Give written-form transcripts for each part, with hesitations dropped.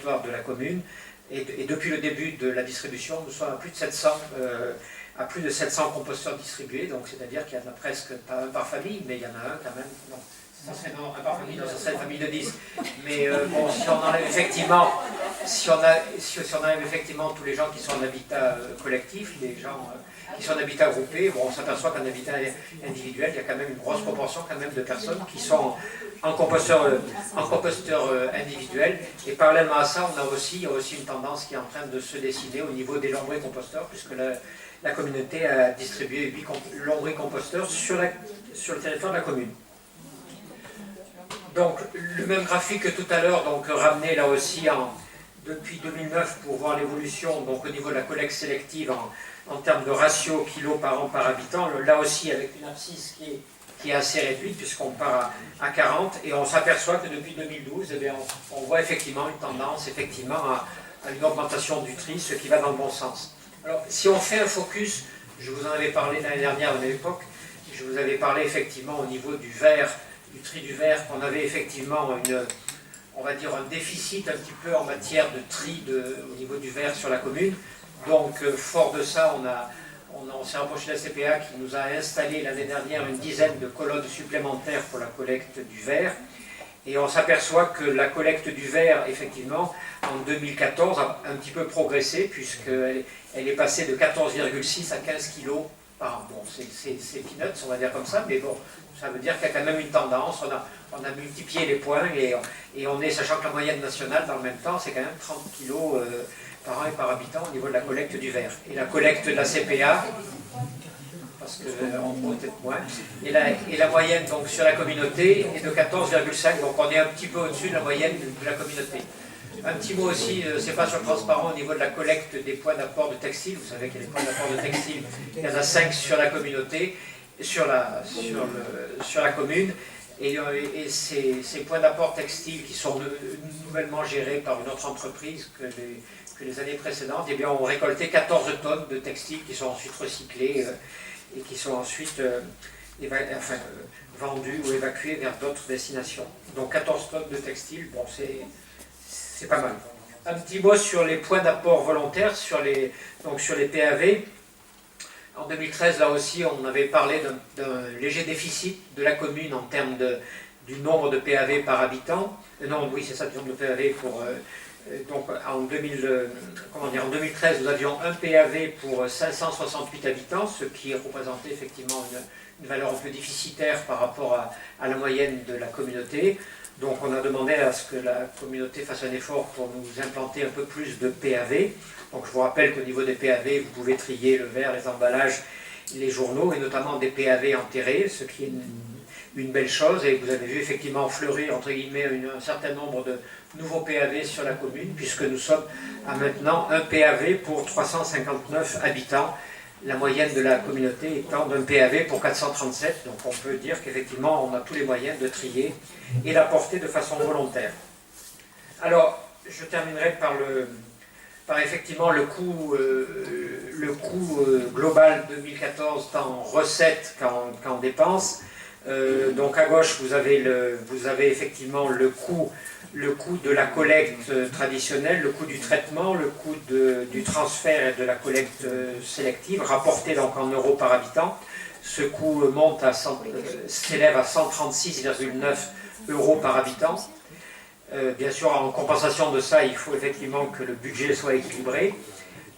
territoire de la commune. Et depuis le début de la distribution, nous sommes à plus de 700 composteurs distribués, donc c'est-à-dire qu'il y en a presque, pas un par famille, mais il y en a un quand même, non, ça serait non, un par famille, non, ça serait une famille de 10. Mais bon, si on enlève effectivement, si on enlève effectivement tous les gens qui sont en habitat collectif, les gens qui sont en habitat groupé, bon, on s'aperçoit qu'en habitat individuel, il y a quand même une grosse proportion quand même de personnes qui sont en composteur individuel. Et parallèlement à ça, il y a aussi une tendance qui est en train de se dessiner au niveau des lombricomposteurs, puisque la communauté a distribué 8 lombricomposteurs sur le territoire de la commune. Donc, le même graphique que tout à l'heure, donc ramené là aussi depuis 2009 pour voir l'évolution, donc au niveau de la collecte sélective en termes de ratio kilos par an par habitant, là aussi avec une abscisse qui est assez réduite puisqu'on part à 40 et on s'aperçoit que depuis 2012, eh bien, on voit effectivement une tendance à une augmentation du tri, ce qui va dans le bon sens. Alors, si on fait un focus, je vous en avais parlé l'année dernière à la même époque, je vous avais parlé effectivement au niveau du verre, du tri du verre, qu'on avait effectivement on va dire un déficit un petit peu en matière de tri au niveau du verre sur la commune. Donc, fort de ça, on s'est rapproché de la CPA qui nous a installé l'année dernière une dizaine de colonnes supplémentaires pour la collecte du verre. Et on s'aperçoit que la collecte du verre, effectivement, en 2014 a un petit peu progressé puisqu'elle est passée de 14,6 à 15 kg par an. Bon, c'est peanuts, on va dire comme ça, mais bon, ça veut dire qu'il y a quand même une tendance. On a multiplié les points et on est, sachant que la moyenne nationale, dans le même temps, c'est quand même 30 kg par an et par habitant au niveau de la collecte du verre. Et la collecte de la CPA, parce qu'en gros peut-être moins, et la moyenne donc, sur la communauté est de 14,5, donc on est un petit peu au-dessus de la moyenne de la communauté. Un petit mot aussi, c'est pas sur le transparent au niveau de la collecte des points d'apport de textile. Vous savez qu'il y a des points d'apport de textile, il y en a 5 sur la communauté, sur la commune. Et ces points d'apport textile qui sont nouvellement gérés par une autre entreprise que les années précédentes, eh bien, ont récolté 14 tonnes de textiles qui sont ensuite recyclés et qui sont ensuite vendus ou évacués vers d'autres destinations. Donc 14 tonnes de textiles, bon, c'est pas mal. Un petit mot sur les points d'apport volontaires, sur les PAV. En 2013, là aussi, on avait parlé d'un léger déficit de la commune en termes du nombre de PAV par habitant. Non, oui, c'est ça, du nombre de PAV pour... donc, en 2013, nous avions un PAV pour 568 habitants, ce qui représentait effectivement une valeur un peu déficitaire par rapport à la moyenne de la communauté. Donc, on a demandé à ce que la communauté fasse un effort pour nous implanter un peu plus de PAV. Donc je vous rappelle qu'au niveau des PAV, vous pouvez trier le verre, les emballages, les journaux, et notamment des PAV enterrés, ce qui est une belle chose. Et vous avez vu effectivement fleurir, entre guillemets, un certain nombre de nouveaux PAV sur la commune, puisque nous sommes à maintenant un PAV pour 359 habitants, la moyenne de la communauté étant d'un PAV pour 437. Donc on peut dire qu'effectivement, on a tous les moyens de trier et d'apporter de façon volontaire. Alors, je terminerai par effectivement le coût global 2014 tant en recettes qu'en dépenses. Donc à gauche, vous avez effectivement le coût de la collecte traditionnelle, le coût du traitement, le coût du transfert et de la collecte sélective, rapporté donc en euros par habitant. Ce coût s'élève à 136,9 euros par habitant. Bien sûr, en compensation de ça, il faut effectivement que le budget soit équilibré.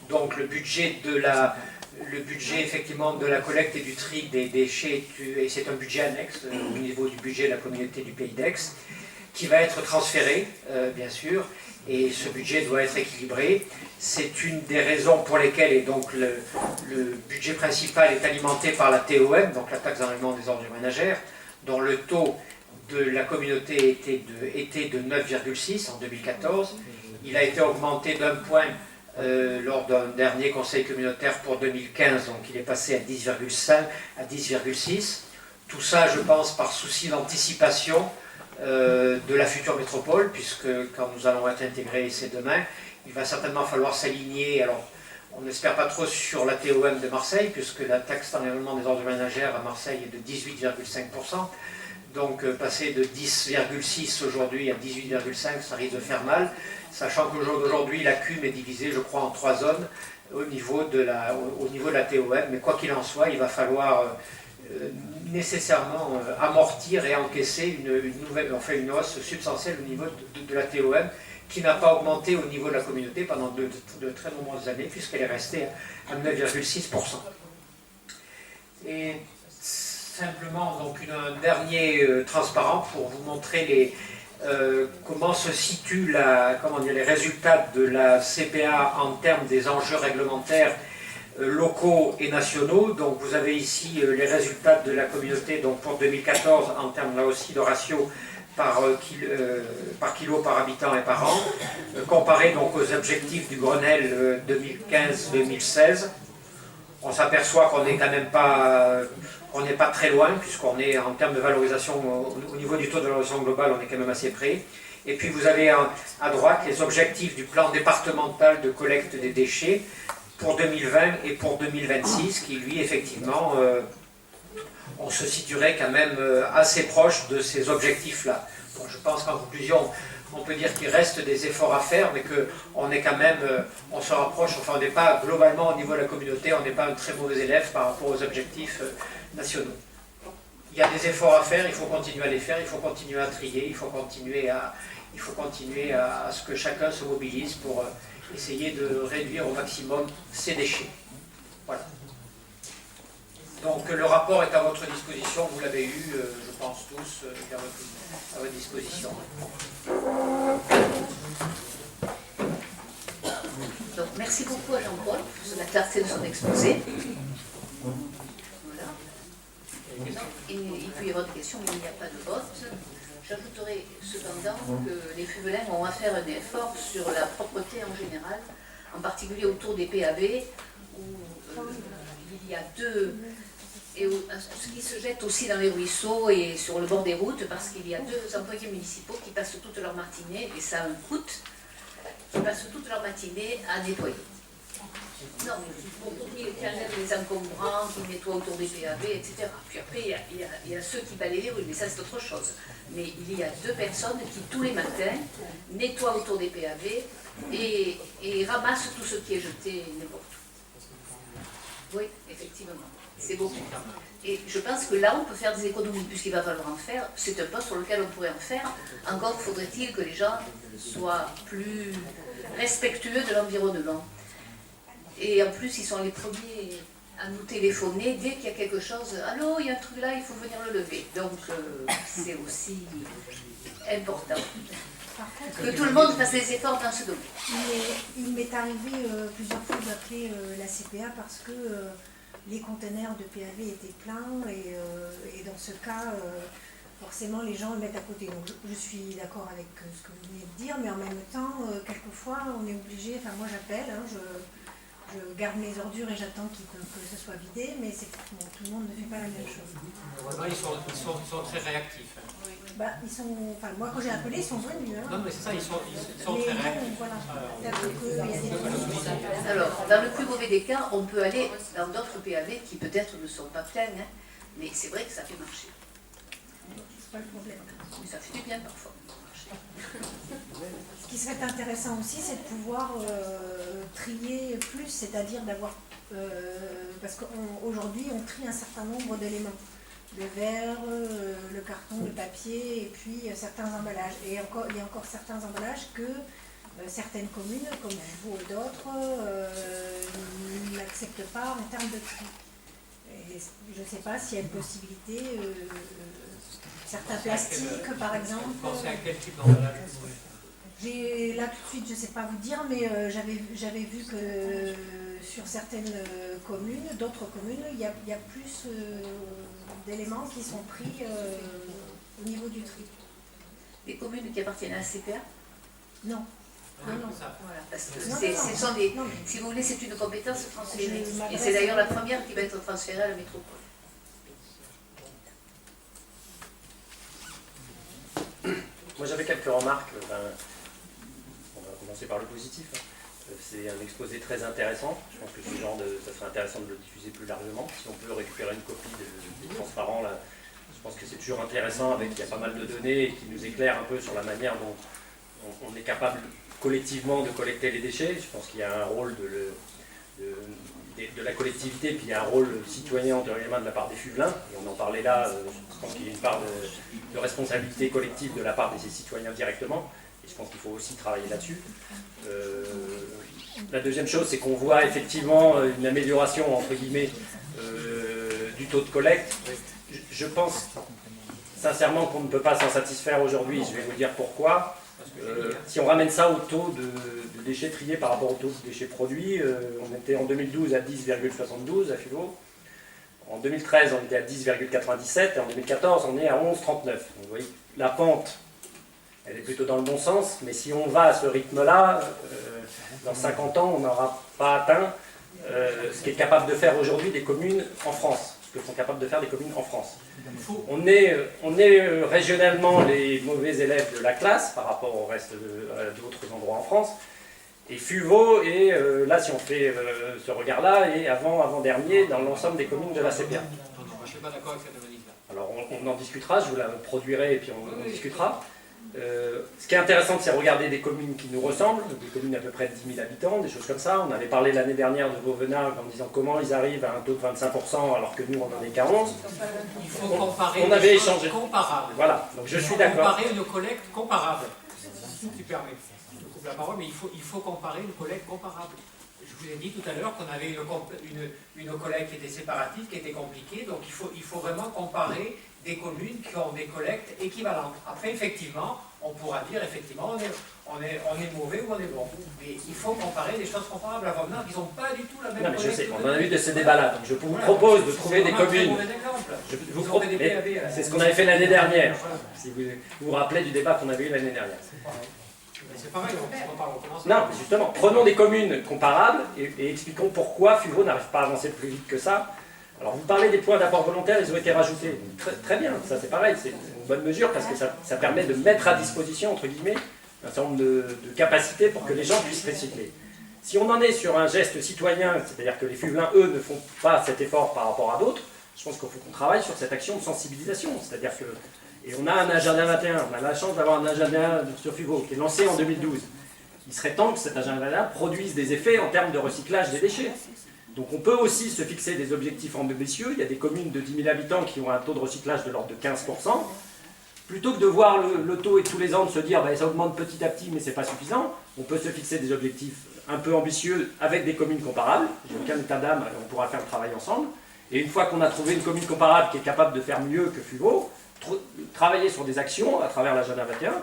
Donc le budget effectivement de la collecte et du tri des déchets, et c'est un budget annexe au niveau du budget de la communauté du Pays d'Aix, qui va être transféré, bien sûr, et ce budget doit être équilibré. C'est une des raisons pour lesquelles, et donc le budget principal est alimenté par la TOM, donc la taxe d'enlèvement des ordures ménagères, dont le taux de la communauté était de 9,6 en 2014. Il a été augmenté d'un point lors d'un dernier conseil communautaire pour 2015, donc il est passé à 10,5 à 10,6. Tout ça, je pense, par souci d'anticipation de la future métropole, puisque quand nous allons être intégrés, c'est demain, il va certainement falloir s'aligner. Alors, on n'espère pas trop sur la TOM de Marseille, puisque la taxe d'enlèvement des ordures ménagères à Marseille est de 18,5%. Donc passer de 10,6 aujourd'hui à 18,5, ça risque de faire mal, sachant qu'aujourd'hui la CUM est divisée, je crois, en 3 zones au niveau de la TOM, mais quoi qu'il en soit, il va falloir nécessairement amortir et encaisser une hausse substantielle au niveau de la TOM, qui n'a pas augmenté au niveau de la communauté pendant de très nombreuses années, puisqu'elle est restée à 9,6%. Et simplement, donc, un dernier transparent pour vous montrer comment se situent les résultats de la CPA en termes des enjeux réglementaires locaux et nationaux. Donc vous avez ici les résultats de la communauté donc pour 2014 en termes là aussi de ratio par kilo par habitant et par an, comparé donc aux objectifs du Grenelle 2015-2016. On s'aperçoit qu'on n'est quand même pas, on n'est pas très loin, puisqu'on est en termes de valorisation, au niveau du taux de valorisation globale, on est quand même assez près. Et puis vous avez à droite les objectifs du plan départemental de collecte des déchets pour 2020 et pour 2026, qui lui, effectivement, on se situerait quand même assez proche de ces objectifs-là. Bon, je pense qu'en conclusion, on peut dire qu'il reste des efforts à faire, mais qu'on est quand même, on se rapproche, enfin on n'est pas globalement au niveau de la communauté, on n'est pas un très mauvais élève par rapport aux objectifs nationaux. Il y a des efforts à faire, il faut continuer à les faire, il faut continuer à trier, il faut continuer à ce que chacun se mobilise pour essayer de réduire au maximum ses déchets. Voilà. Donc le rapport est à votre disposition, vous l'avez eu, je pense tous, à votre disposition. Donc merci beaucoup à Jean-Paul pour la clarté de son exposé. Voilà. Il peut y avoir des questions, mais il n'y a pas de vote. J'ajouterai cependant que les Fuvelains ont à faire un effort sur la propreté en général, en particulier autour des PAV, où il y a et ce qui se jette aussi dans les ruisseaux et sur le bord des routes, parce qu'il y a 2 employés municipaux qui passent toute leur matinée, et ça a un coût, qui passent toute leur matinée à nettoyer. Non, mais pour qui enlèvent les encombrants, qui nettoient autour des PAV, etc. Puis après, il y a ceux qui balayent les rues, mais ça c'est autre chose. Mais il y a 2 personnes qui, tous les matins, nettoient autour des PAV et ramassent tout ce qui est jeté n'importe où. Oui, effectivement, c'est beaucoup. Et je pense que là, on peut faire des économies, puisqu'il va falloir en faire. C'est un poste sur lequel on pourrait en faire. Encore faudrait-il que les gens soient plus respectueux de l'environnement. Et en plus, ils sont les premiers à nous téléphoner dès qu'il y a quelque chose. « Allô, il y a un truc là, il faut venir le lever. » Donc, c'est aussi important que tout le monde fasse des efforts dans ce domaine. Il m'est arrivé plusieurs fois d'appeler la CPA parce que les containers de PAV étaient pleins et dans ce cas, forcément, les gens le mettent à côté. Donc, je suis d'accord avec ce que vous venez de dire, mais en même temps, quelquefois, on est obligé, enfin moi j'appelle, je garde mes ordures et j'attends que ça soit vidé, mais bon, tout le monde ne fait pas la même chose. Ils sont très réactifs. Bah, moi quand j'ai appelé, ils sont venus. Non mais c'est ça, ils sont très réactifs. Voilà. Alors, dans le plus mauvais des cas, on peut aller dans d'autres PAV qui peut-être ne sont pas pleins, hein, mais c'est vrai que ça fait marcher. C'est pas le problème. Mais ça fait du bien parfois. Ce qui serait intéressant aussi, c'est de pouvoir trier plus, c'est-à-dire d'avoir... parce qu'aujourd'hui, on trie un certain nombre d'éléments. Le verre, le carton, le papier, et puis certains emballages. Et il y a encore certains emballages que certaines communes, comme vous ou d'autres, n'acceptent pas en termes de tri. Et je ne sais pas s'il y a une possibilité... certains plastiques, par exemple. Vous pensez à quel type d'emballage? Là tout de suite, je ne sais pas vous dire, mais j'avais vu que sur certaines communes, d'autres communes, il y a plus d'éléments qui sont pris au niveau du tri. Les communes qui appartiennent à la CPA? Non. Non. Voilà, parce que ce sont des... Si vous voulez, c'est une compétence transférée. Et c'est d'ailleurs la première qui va être transférée à la métropole. Moi j'avais quelques remarques, on va commencer par le positif. C'est un exposé très intéressant, je pense que ça serait intéressant de le diffuser plus largement. Si on peut récupérer une copie des transparents là, Je pense que c'est toujours intéressant, il y a pas mal de données qui nous éclairent un peu sur la manière dont on est capable collectivement de collecter les déchets. Je pense qu'il y a un rôle de la collectivité, puis il y a un rôle citoyen antérieurement de la part des Fuvelins. Et on en parlait là, je pense qu'il y a une part de responsabilité collective de la part des citoyens directement. Et je pense qu'il faut aussi travailler là-dessus. La deuxième chose, c'est qu'on voit effectivement une amélioration, entre guillemets, du taux de collecte. Je pense sincèrement qu'on ne peut pas s'en satisfaire aujourd'hui. Je vais vous dire pourquoi. Si on ramène ça au taux de déchets triés par rapport au taux de déchets produits, on était en 2012 à 10,72 à FUVO. En 2013, on était à 10,97 et en 2014, on est à 11,39. Donc vous voyez, la pente, elle est plutôt dans le bon sens, mais si on va à ce rythme-là, dans 50 ans, on n'aura pas atteint ce qu'est capable de faire aujourd'hui des communes en France. Ce que sont capables de faire des communes en France. On est régionalement les mauvais élèves de la classe par rapport au reste d'autres endroits en France. Et FUVO est, là, si on fait ce regard-là, est avant-dernier dans l'ensemble des communes de la CPA. Non, je ne suis pas d'accord avec cette analyse-là. Alors on en discutera, je vous la produirai et puis on en discutera. Ce qui est intéressant, c'est regarder des communes qui nous ressemblent, des communes à peu près de 10 000 habitants, des choses comme ça. On avait parlé l'année dernière de Vauvenargues en disant comment ils arrivent à un taux de 25% alors que nous on en est qu'à 11. Il faut comparer on avait des choses échangé. comparables. Voilà, donc je suis d'accord. Comparer une collecte comparable. Si tu permets, je coupe la parole, mais il faut comparer une collecte comparable. Je vous ai dit tout à l'heure qu'on avait une collecte qui était séparatiste, qui était compliquée, donc il faut vraiment comparer des communes qui ont des collectes équivalentes. Après, effectivement, on pourra dire, effectivement, on est mauvais ou on est bon. Mais il faut comparer des choses comparables à Vauvenargues, ils n'ont pas du tout la même non, mais collecte. je sais, on en a eu de ces débats-là, donc je vous propose de trouver des communes. C'est ce qu'on avait fait l'année dernière, si vous vous rappelez du débat qu'on avait eu l'année dernière. C'est pareil, on va pas recommencer. Non, justement, prenons des communes comparables et expliquons pourquoi FUVO n'arrive pas à avancer plus vite que ça. Alors vous parlez des points d'apport volontaire, ils ont été rajoutés. Très bien, ça c'est pareil, c'est une bonne mesure parce que ça permet de mettre à disposition, entre guillemets, un certain nombre de capacités pour que les gens puissent recycler. Si on en est sur un geste citoyen, c'est-à-dire que les Fuvelins, eux, ne font pas cet effort par rapport à d'autres, je pense qu'il faut qu'on travaille sur cette action de sensibilisation. C'est-à-dire que, et on a un agenda 21, on a la chance d'avoir un agenda sur FUVO qui est lancé en 2012. Il serait temps que cet agenda-là produise des effets en termes de recyclage des déchets. Donc on peut aussi se fixer des objectifs ambitieux. Il y a des communes de 10 000 habitants qui ont un taux de recyclage de l'ordre de 15%. Plutôt que de voir le taux et tous les ans de se dire ça augmente petit à petit mais c'est pas suffisant, on peut se fixer des objectifs un peu ambitieux avec des communes comparables. J'ai aucun état d'âme, on pourra faire le travail ensemble. Et une fois qu'on a trouvé une commune comparable qui est capable de faire mieux que FUVO, travailler sur des actions à travers l'agenda 21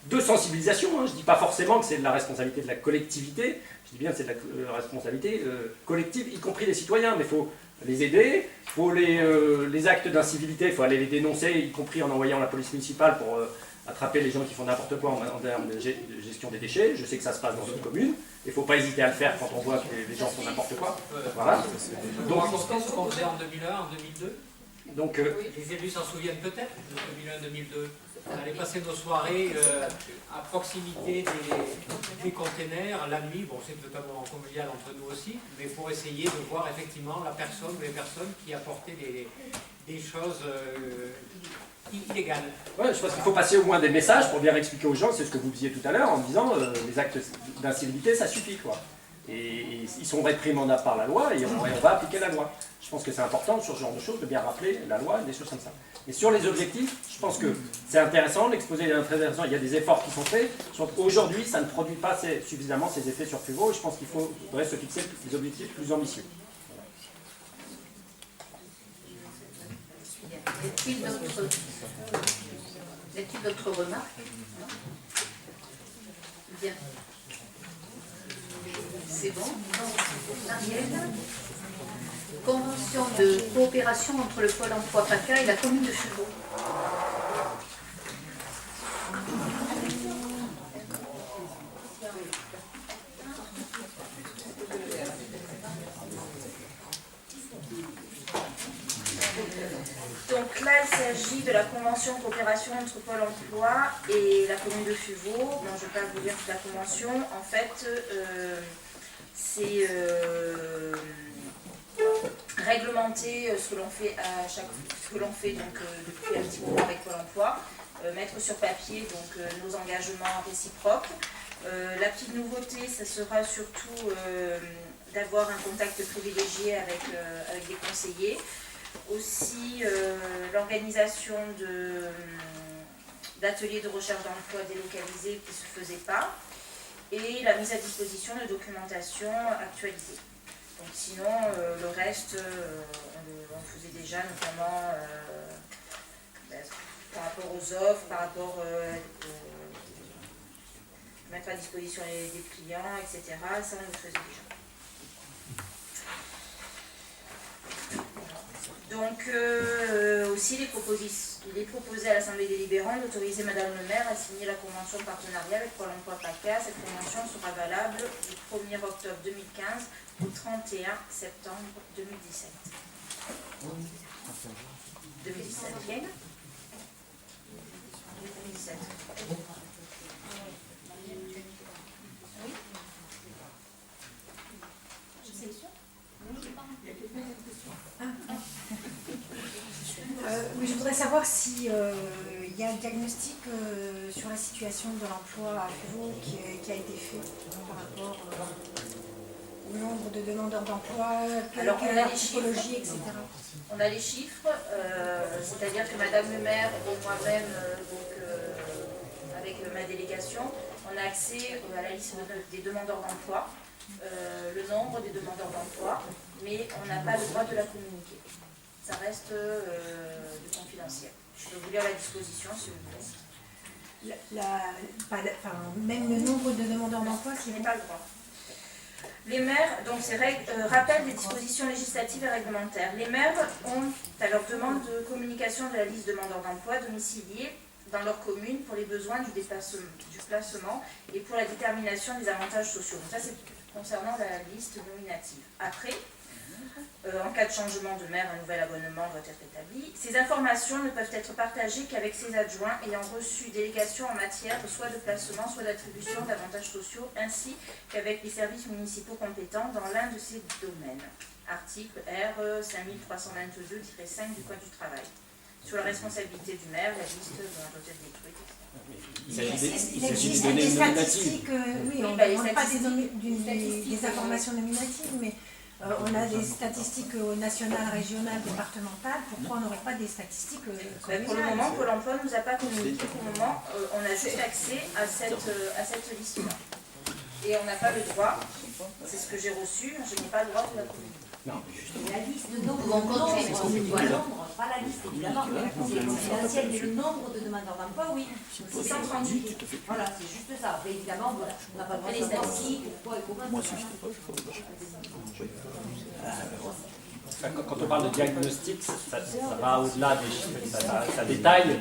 de sensibilisation. Je ne dis pas forcément que c'est de la responsabilité de la collectivité, je dis bien que c'est de la responsabilité collective, y compris des citoyens, mais il faut les aider, il faut les actes d'incivilité, il faut aller les dénoncer, y compris en envoyant la police municipale pour attraper les gens qui font n'importe quoi en termes de gestion des déchets. Je sais que ça se passe dans d'autres communes, il ne faut pas hésiter à le faire quand on voit que les gens font n'importe quoi. Voilà. Donc, ce qu'on faisait en 2001, en 2002, donc, les élus s'en souviennent peut-être, de 2001-2002. On allait passer nos soirées à proximité des containers, la nuit, bon c'est totalement convivial entre nous aussi, mais pour essayer de voir effectivement la personne ou les personnes qui apportaient des choses illégales. Ouais, je pense qu'il faut passer au moins des messages pour bien expliquer aux gens, c'est ce que vous disiez tout à l'heure, en disant les actes d'incivilité ça suffit quoi. Et ils sont réprimandables par la loi et on va appliquer la loi. Je pense que c'est important sur ce genre de choses de bien rappeler la loi et des choses comme ça. Et sur les objectifs, je pense que c'est intéressant, l'exposé est très intéressant, il y a des efforts qui sont faits. Aujourd'hui, ça ne produit pas suffisamment ces effets sur FUVO et je pense qu'il faudrait se fixer des objectifs plus ambitieux. Y a-t-il d'autres remarques? Bien. C'est bon. Ariel. Convention de coopération entre le Pôle emploi PACA et la commune de FUVO. Donc là, il s'agit de la convention de coopération entre Pôle emploi et la commune de FUVO. Bon, je ne vais pas vous lire toute la convention. En fait, c'est réglementer ce que l'on fait donc, depuis un petit moment avec Pôle emploi, mettre sur papier donc, nos engagements réciproques. La petite nouveauté, ça sera surtout d'avoir un contact privilégié avec des conseillers. Aussi l'organisation d'ateliers de recherche d'emploi délocalisés qui ne se faisaient pas, et la mise à disposition de documentation actualisée. Donc sinon, le reste, on faisait déjà, notamment par rapport aux offres, par rapport mettre à disposition des clients, etc. Ça, on le faisait déjà. Donc, aussi, il est proposé à l'Assemblée délibérante d'autoriser Madame le maire à signer la convention de partenariat avec Pôle emploi PACA. Cette convention sera valable du 1er octobre 2015 au 31 septembre 2017. 2017, bien 2017. Oui, je voudrais savoir si il y a un diagnostic sur la situation de l'emploi à Fuvaux qui a été fait par rapport au nombre de demandeurs d'emploi, quelle est la typologie, etc. On a les chiffres, c'est-à-dire que Madame le maire et moi-même, avec ma délégation, on a accès à la liste des demandeurs d'emploi, le nombre des demandeurs d'emploi, mais on n'a pas le droit de la communiquer. Ça reste confidentiel. Je peux vous lire la disposition si vous voulez. Même le nombre de demandeurs d'emploi, ce n'est pas le droit. Les maires, donc c'est rappel des dispositions législatives et réglementaires. Les maires ont à leur demande de communication de la liste de demandeurs d'emploi domiciliés dans leur commune pour les besoins du placement et pour la détermination des avantages sociaux. Donc ça c'est concernant la liste nominative. Après, en cas de changement de maire, un nouvel abonnement doit être établi. Ces informations ne peuvent être partagées qu'avec ses adjoints ayant reçu délégation en matière soit de placement, soit d'attribution d'avantages sociaux, ainsi qu'avec les services municipaux compétents dans l'un de ces domaines. Article R 5322-5 du Code du travail. Sur la responsabilité du maire, la liste doit être détruite. Il s'agit de donner une nominative. Oui, on ne demande pas des informations nominatives, mais on a des statistiques nationales, régionales, départementales. Pourquoi on n'aurait pas des statistiques communales? Pour le moment, Pôle emploi ne nous a pas communiqué. Pour le moment, on a juste accès à cette liste-là. Et on n'a pas le droit, c'est ce que j'ai reçu, je n'ai pas le droit de la communiquer. Non, la liste de nombre, pas la liste évidemment, mais la confidentielle, mais le nombre de demandeurs d'emploi, oui. 638. Voilà, c'est juste ça. Après, évidemment, voilà, on n'a pas le droit de les statistiques, pourquoi et comment. Moi, Quand on parle de diagnostic, ça va au-delà des chiffres, ça détaille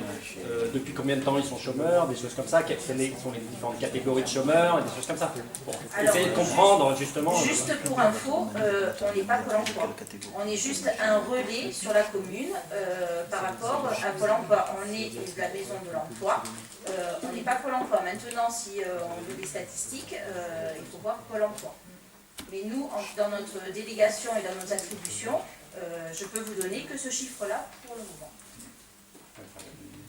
depuis combien de temps ils sont chômeurs, des choses comme ça, quelles sont les différentes catégories de chômeurs, et des choses comme ça. Pour essayer de comprendre justement. Juste pour info, on n'est pas Pôle emploi. On est juste un relais sur la commune par rapport à Pôle emploi. On est la maison de l'emploi. On n'est pas Pôle emploi. Maintenant, si on veut des statistiques, il faut voir Pôle emploi. Mais nous, dans notre délégation et dans nos attributions, je peux vous donner que ce chiffre-là pour le moment.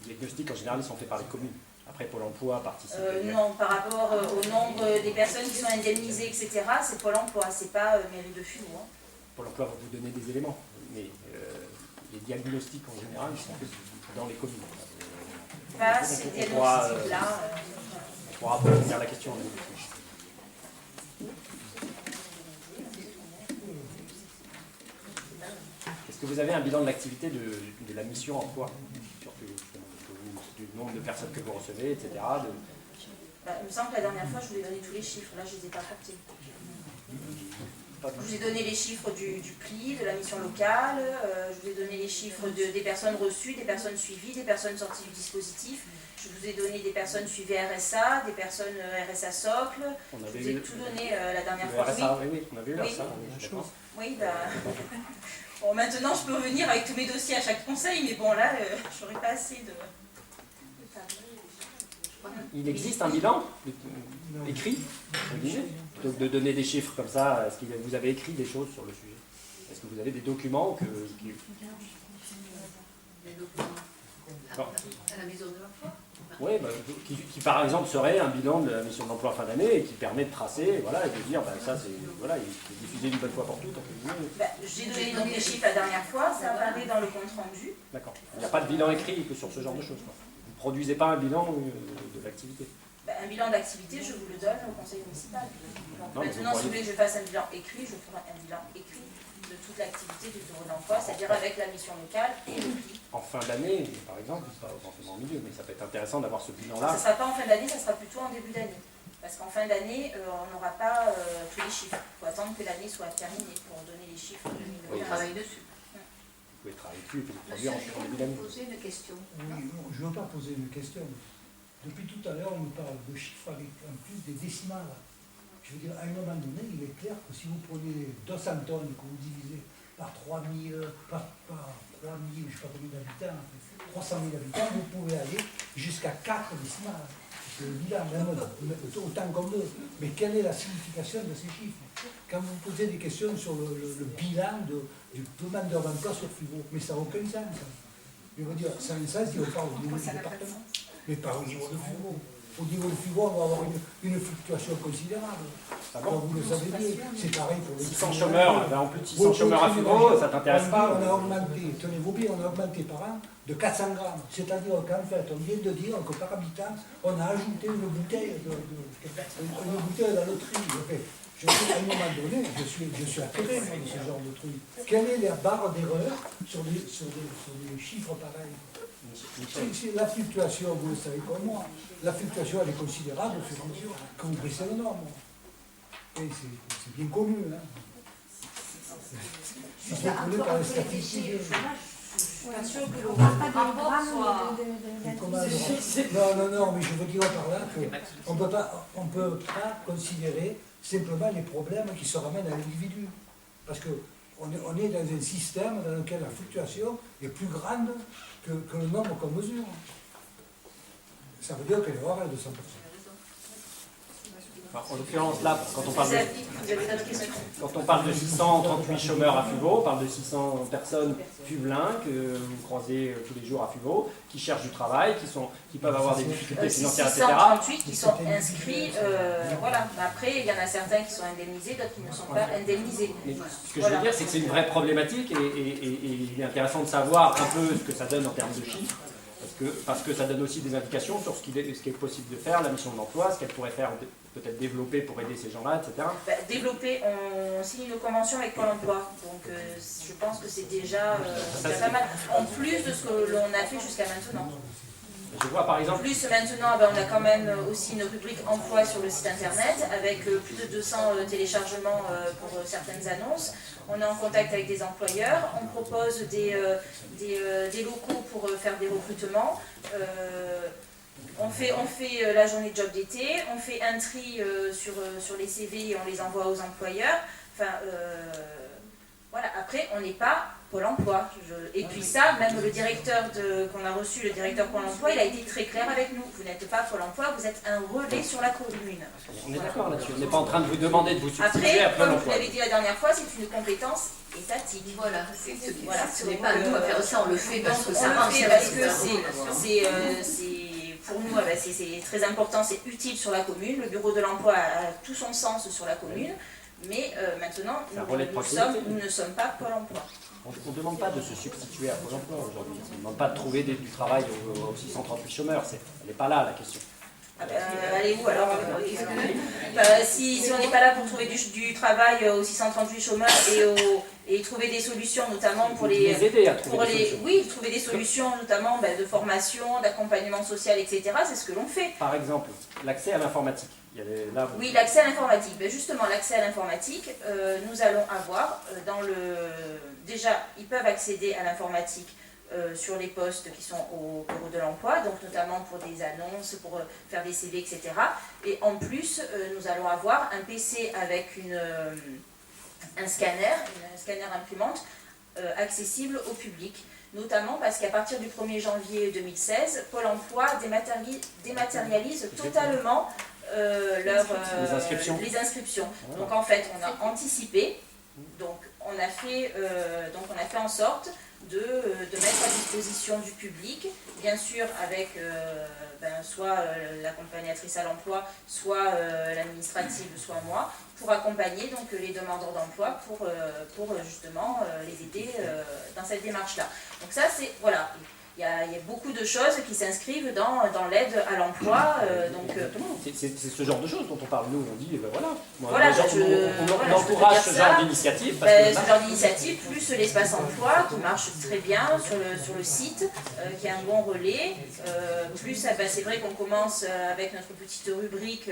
Les diagnostics, en général, ils sont faits par les communes. Après, Pôle emploi participe. Non, par rapport au nombre des personnes qui sont indemnisées, etc., c'est Pôle emploi, c'est pas mairie de Fuvaux. Hein. Pôle emploi va vous donner des éléments, mais les diagnostics, en général, ils sont faits dans les communes. Pas ces diagnostics-là. On pourra approfondir la question. Est-ce que vous avez un bilan de l'activité de la mission emploi, surtout du nombre de personnes que vous recevez, etc. Il me semble que la dernière fois, je vous ai donné tous les chiffres. Là, je ne les ai pas portés. Je vous ai donné les chiffres du PLI, de la mission locale. Je vous ai donné les chiffres des personnes reçues, des personnes suivies, des personnes sorties du dispositif. Je vous ai donné des personnes suivies RSA, des personnes RSA socle. Je vous ai tout donné la dernière fois. RSA, oui, on avait eu RSA. Oui, bon, maintenant, je peux revenir avec tous mes dossiers à chaque conseil, mais bon, là, je n'aurai pas assez de... Il existe un bilan écrit, plutôt que de donner des chiffres comme ça. Est-ce que vous avez écrit des choses sur le sujet? Est-ce que vous avez des documents Des documents à la maison de l'emploi. Oui, qui par exemple serait un bilan de la mission de l'emploi fin d'année et qui permet de tracer, voilà, et de dire, ça c'est, voilà, il est diffusé une bonne fois pour toutes. J'ai donné donc les chiffres la dernière fois, ça apparaît dans le compte rendu. D'accord. Il n'y a pas de bilan écrit sur ce genre de choses, quoi. Vous ne produisez pas un bilan de l'activité. Un bilan d'activité, je vous le donne au conseil municipal. Donc, Non, maintenant, si vous voulez que je fasse un bilan écrit, je ferai un bilan écrit de toute l'activité du bureau d'emploi, c'est-à-dire avec la mission locale et le prix. En fin d'année, par exemple, pas forcément au milieu, mais ça peut être intéressant d'avoir ce bilan-là. Ça ne sera pas en fin d'année, ça sera plutôt en début d'année. Parce qu'en fin d'année, on n'aura pas tous les chiffres. Il faut attendre que l'année soit terminée pour donner les chiffres de 2015. On travaille dessus. Vous pouvez travailler dessus et puis le Monsieur, produire en début je vais d'année. vous poser une question. Oui, je ne veux pas poser une question. Depuis tout à l'heure, on nous parle de chiffres avec en plus des décimales. Je veux dire, à un moment donné, il est clair que si vous prenez 200 tonnes que vous divisez par 3000, par 3000, je ne sais pas combien d'habitants, 300 000 habitants, vous pouvez aller jusqu'à 4 décimales. C'est le bilan, même autant qu'on veut. Mais quelle est la signification de ces chiffres? Quand vous posez des questions sur le bilan du demandeur d'emploi sur FIVO, mais ça n'a aucun sens. Je veux dire, ça a un sens si on parle au niveau du département, mais pas au niveau de FIVO. Au niveau de FIVO, on va avoir une fluctuation considérable. Alors vous le savez bien, c'est pareil pour les 600 chômeurs, en plus de 600 chômeurs à FIVO, ça t'intéresse pas? On a augmenté, tenez-vous bien, on a augmenté par an de 400 grammes. C'est-à-dire qu'en fait, on vient de dire que par habitant, on a ajouté une bouteille de la loterie. À un moment donné, je suis atterré de ce genre de truc. Quelle est la barre d'erreur sur des chiffres pareils? La fluctuation, vous le savez comme moi, la fluctuation elle est considérable au fur et à mesure que vous baissez le nombre. Et c'est bien connu. Hein. C'est bien connu par les statistiques. On ne parle pas de grammes Non, mais je veux dire par là qu'on ne peut pas considérer simplement les problèmes qui se ramènent à l'individu. Parce qu'on est dans un système dans lequel la fluctuation est plus grande que le nombre qu'on mesure. Ça veut dire qu'elle est hors de 100%. Enfin, en l'occurrence, là, quand on parle de 638 chômeurs à FIVO, on parle de 600 personnes FUVLIN que vous croisez tous les jours à FIVO, qui cherchent du travail, qui peuvent avoir des difficultés financières, etc. 638 qui sont inscrits, voilà. Après, il y en a certains qui sont indemnisés, d'autres qui ne sont pas indemnisés. Mais ce que je veux dire, c'est que c'est une vraie problématique et il est intéressant de savoir un peu ce que ça donne en termes de chiffres. Parce que ça donne aussi des indications sur ce qui est possible de faire, la mission de l'emploi, ce qu'elle pourrait faire, peut-être développer pour aider ces gens-là, etc. Développer, on signe une convention avec Pôle emploi, donc je pense que c'est déjà pas mal, en plus de ce que l'on a fait jusqu'à maintenant. Je vois par exemple... En plus, maintenant, on a quand même aussi une rubrique emploi sur le site internet avec plus de 200 téléchargements pour certaines annonces. On est en contact avec des employeurs, on propose des locaux pour faire des recrutements. On fait la journée de job d'été, on fait un tri sur les CV et on les envoie aux employeurs. Enfin, voilà. Après, on n'est pas Pôle emploi. Et puis ça, même le directeur qu'on a reçu, le directeur Pôle emploi, il a été très clair avec nous. Vous n'êtes pas Pôle emploi, vous êtes un relais sur la commune. On est d'accord là-dessus. On n'est pas en train de vous demander de vous substituer à Après, Pôle comme emploi. vous l'avez dit la dernière fois, c'est une compétence étatique. Voilà, Voilà. ce n'est pas à nous à faire ça, on le fait parce que ça on marche. le fait parce que c'est pour nous, c'est très important, c'est utile sur la commune. Le bureau de l'emploi a tout son sens sur la commune. Mais maintenant, nous ne sommes pas Pôle emploi. On ne demande pas de se substituer à Pôle emploi aujourd'hui. On ne demande pas de trouver du travail aux 638 chômeurs. Elle n'est pas là la question. Allez où alors si on n'est pas là pour trouver du travail aux 638 chômeurs et trouver des solutions, notamment pour les aider à trouver des solutions. Oui, trouver des solutions, notamment de formation, d'accompagnement social, etc. C'est ce que l'on fait. Par exemple, l'accès à l'informatique. Oui, l'accès à l'informatique. Justement, l'accès à l'informatique, nous allons avoir déjà, ils peuvent accéder à l'informatique sur les postes qui sont au bureau de l'emploi, donc notamment pour des annonces, pour faire des CV, etc. Et en plus, nous allons avoir un PC avec un scanner imprimante accessible au public, notamment parce qu'à partir du 1er janvier 2016, Pôle emploi dématérialise totalement les inscriptions. Donc en fait, on a anticipé, donc on a fait en sorte de mettre à disposition du public, bien sûr avec soit l'accompagnatrice à l'emploi, soit l'administrative, soit moi, pour accompagner donc les demandeurs d'emploi pour justement les aider dans cette démarche-là. Donc ça, c'est, voilà, il y a beaucoup de choses qui s'inscrivent dans l'aide à l'emploi. C'est ce genre de choses dont on parle. Nous, on dit, voilà, on encourage ce genre d'initiative. Ce genre d'initiative, plus l'espace emploi qui marche très bien sur le site, qui a un bon relais. Plus, c'est vrai qu'on commence avec notre petite rubrique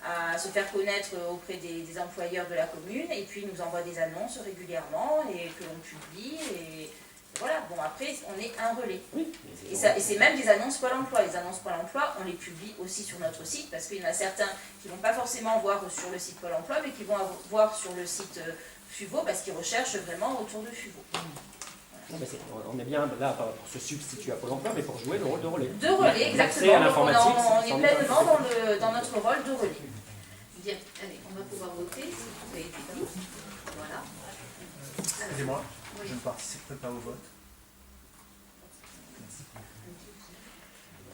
à se faire connaître auprès des employeurs de la commune, et puis ils nous envoient des annonces régulièrement et que l'on publie. Et voilà, bon, après, on est un relais. Oui, et c'est même des annonces Pôle emploi. Les annonces Pôle emploi, on les publie aussi sur notre site, parce qu'il y en a certains qui ne vont pas forcément voir sur le site Pôle emploi, mais qui vont voir sur le site FUVO, parce qu'ils recherchent vraiment autour de FUVO. Voilà. On est bien là pour se substituer à Pôle emploi, mais pour jouer le rôle de relais. De relais, exactement. Donc on est pleinement dans notre rôle de relais. Bien, allez, on va pouvoir voter, si tout a été dit. Voilà. Excusez-moi, je ne participerai pas au vote. Merci.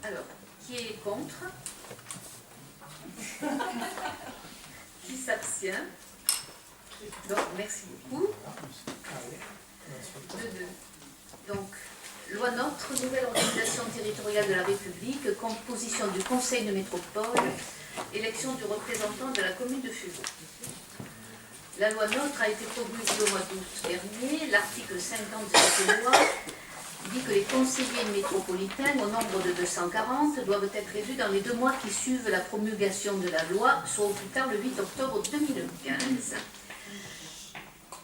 Alors, qui est contre? Qui s'abstient? Donc, merci beaucoup. Donc, loi NOTRe, nouvelle organisation territoriale de la République, composition du conseil de métropole, élection du représentant de la commune de FUVO. La loi NOTRe a été promulguée le mois d'août dernier. L'article 50 de cette loi dit que les conseillers métropolitains, au nombre de 240, doivent être élus dans les 2 mois qui suivent la promulgation de la loi, soit au plus tard le 8 octobre 2015.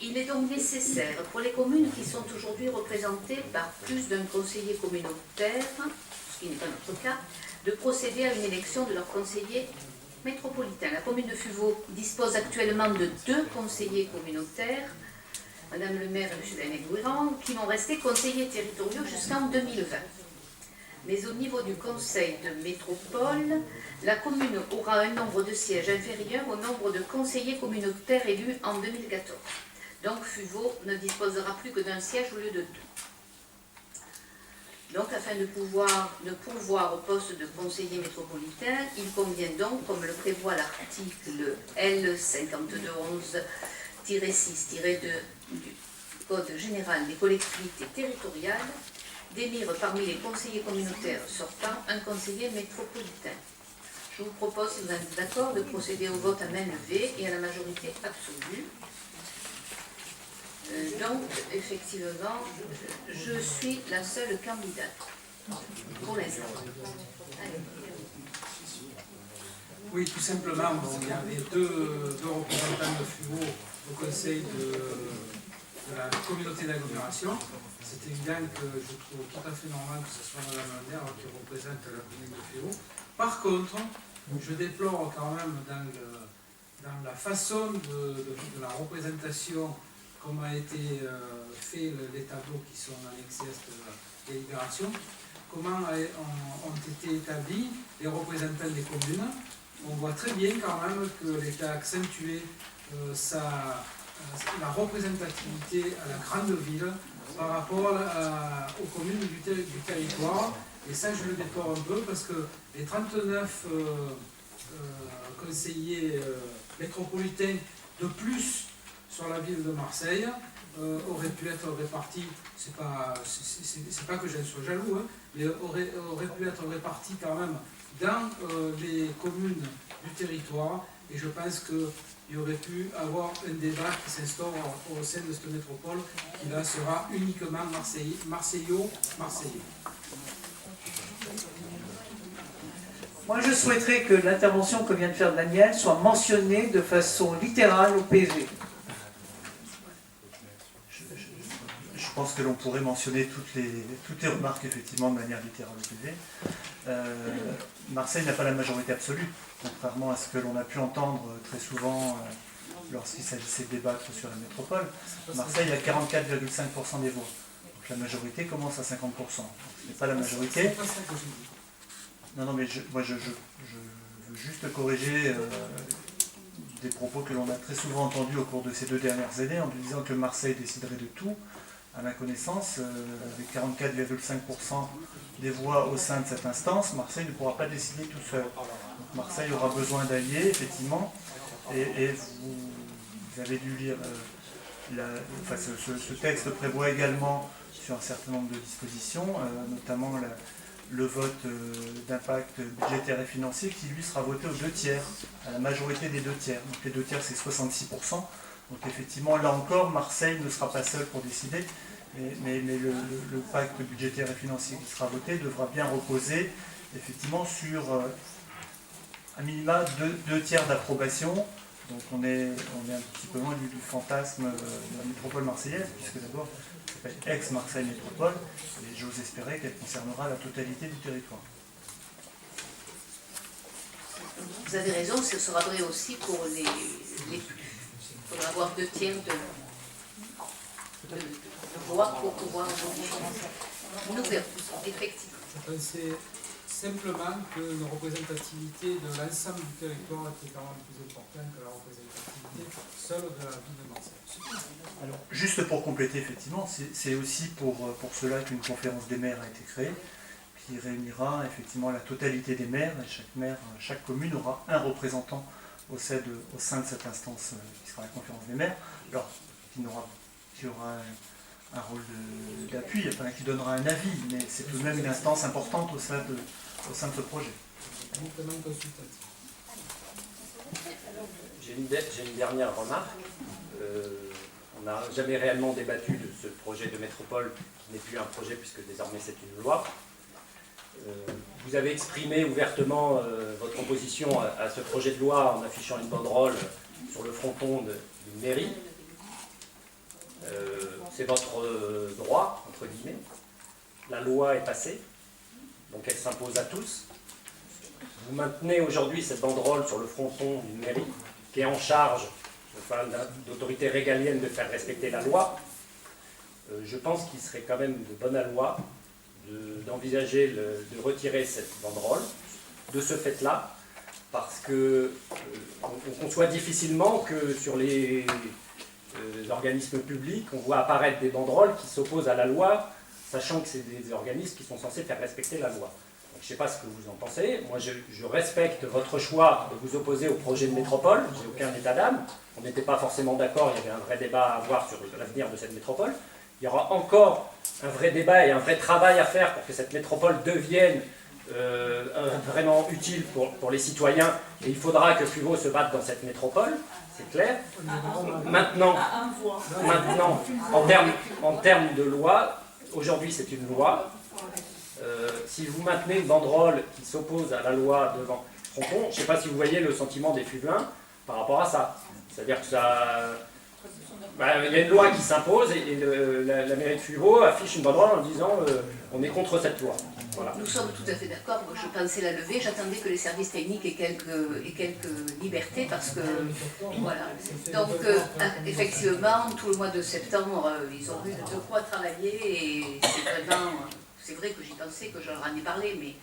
Il est donc nécessaire pour les communes qui sont aujourd'hui représentées par plus d'un conseiller communautaire, ce qui n'est pas notre cas, de procéder à une élection de leur conseiller métropolitain. La commune de FUVO dispose actuellement de 2 conseillers communautaires, Madame le maire et M. Dainé-Gouiran, qui vont rester conseillers territoriaux jusqu'en 2020. Mais au niveau du conseil de métropole, la commune aura un nombre de sièges inférieur au nombre de conseillers communautaires élus en 2014. Donc FUVO ne disposera plus que d'un siège au lieu de 2. Donc afin de pourvoir au poste de conseiller métropolitain, il convient donc, comme le prévoit l'article L5211-6-2 du Code général des collectivités territoriales, d'élire parmi les conseillers communautaires sortants un conseiller métropolitain. Je vous propose, si vous êtes d'accord, de procéder au vote à main levée et à la majorité absolue. Donc, effectivement, je suis la seule candidate pour l'instant. Oui, tout simplement, il y avait deux représentants de FUVO au conseil de la communauté d'agglomération. C'est évident que je trouve tout à fait normal que ce soit Mme Lander qui représente la commune de FUVO. Par contre, je déplore quand même dans la façon de la représentation, comme a été fait les tableaux qui sont annexés à cette délibération, comment ont été établis les représentants des communes. On voit très bien quand même que l'État a accentué la représentativité à la grande ville par rapport aux communes du territoire. Et ça, je le déplore un peu parce que les 39 conseillers métropolitains de plus sur la ville de Marseille auraient pu être répartis, c'est pas que j'en sois jaloux, hein, mais auraient pu être répartis quand même dans les communes du territoire, et je pense qu'il y aurait pu avoir un débat qui s'instaure au sein de cette métropole, qui là sera uniquement marseillais. Moi, je souhaiterais que l'intervention que vient de faire Daniel soit mentionnée de façon littérale au PV. Je pense que l'on pourrait mentionner toutes les remarques effectivement de manière littérale au PV. Marseille n'a pas la majorité absolue, contrairement à ce que l'on a pu entendre très souvent lorsqu'il s'agissait de débattre sur la métropole. Marseille a 44,5% des voix. Donc la majorité commence à 50%. Donc, ce n'est pas la majorité. Non, mais moi je veux juste corriger des propos que l'on a très souvent entendus au cours de ces 2 dernières années en nous disant que Marseille déciderait de tout. À ma connaissance, avec 44,5% des voix au sein de cette instance, Marseille ne pourra pas décider tout seul. Donc Marseille aura besoin d'alliés, effectivement, et vous avez dû lire, ce texte prévoit également sur un certain nombre de dispositions, notamment le vote d'impact budgétaire et financier qui lui sera voté aux 2/3, à la majorité des 2/3. Donc les 2/3 c'est 66%. Donc effectivement, là encore, Marseille ne sera pas seul pour décider, mais le pacte budgétaire et financier qui sera voté devra bien reposer effectivement sur un minima 2/3 d'approbation. Donc on est un petit peu loin du fantasme de la métropole marseillaise, puisque d'abord, ça s'appelle ex-Marseille Métropole, et j'ose espérer qu'elle concernera la totalité du territoire. Vous avez raison, ce sera vrai aussi pour les plus. Il faudra avoir 2/3 de voix pour pouvoir nous verrons, effectivement. Je pensais simplement que la représentativité de l'ensemble du territoire était quand même plus importante que la représentativité seule de la ville de Marseille. Alors, juste pour compléter, effectivement, c'est aussi pour cela qu'une conférence des maires a été créée, qui réunira effectivement la totalité des maires, et chaque commune aura un représentant au sein de cette instance qui sera la conférence des maires, alors qui aura un rôle d'appui, enfin, qui donnera un avis, mais c'est tout de même une instance importante au sein de ce projet. J'ai une dernière remarque. On n'a jamais réellement débattu de ce projet de métropole, qui n'est plus un projet puisque désormais c'est une loi. Vous avez exprimé ouvertement votre opposition à ce projet de loi en affichant une banderole sur le fronton d'une mairie. C'est votre droit, entre guillemets. La loi est passée, donc elle s'impose à tous. Vous maintenez aujourd'hui cette banderole sur le fronton d'une mairie qui est en charge d'autorité régalienne de faire respecter la loi. Je pense qu'il serait quand même de bonne loi d'envisager de retirer cette banderole de ce fait-là, parce que on conçoit difficilement que sur les organismes publics, on voit apparaître des banderoles qui s'opposent à la loi, sachant que c'est des organismes qui sont censés faire respecter la loi. Donc, je ne sais pas ce que vous en pensez. Moi, je respecte votre choix de vous opposer au projet de métropole. J'ai aucun état d'âme. On n'était pas forcément d'accord. Il y avait un vrai débat à avoir sur l'avenir de cette métropole. Il y aura encore un vrai débat et un vrai travail à faire pour que cette métropole devienne vraiment utile pour les citoyens. Et il faudra que FUVO se batte dans cette métropole, c'est clair. Maintenant, en termes de loi, aujourd'hui c'est une loi. Si vous maintenez une banderole qui s'oppose à la loi devant fronton, je ne sais pas si vous voyez le sentiment des Fuvelins par rapport à ça. C'est-à-dire que ça... il y a une loi qui s'impose et la mairie de FUVO affiche une banderole en disant on est contre cette loi. Voilà. Nous sommes tout à fait d'accord. Moi, je pensais la lever. J'attendais que les services techniques aient quelques libertés parce que voilà. Donc effectivement, tout le mois de septembre, ils ont eu de quoi travailler et c'est vrai que j'y pensais, que je leur en ai parlé, mais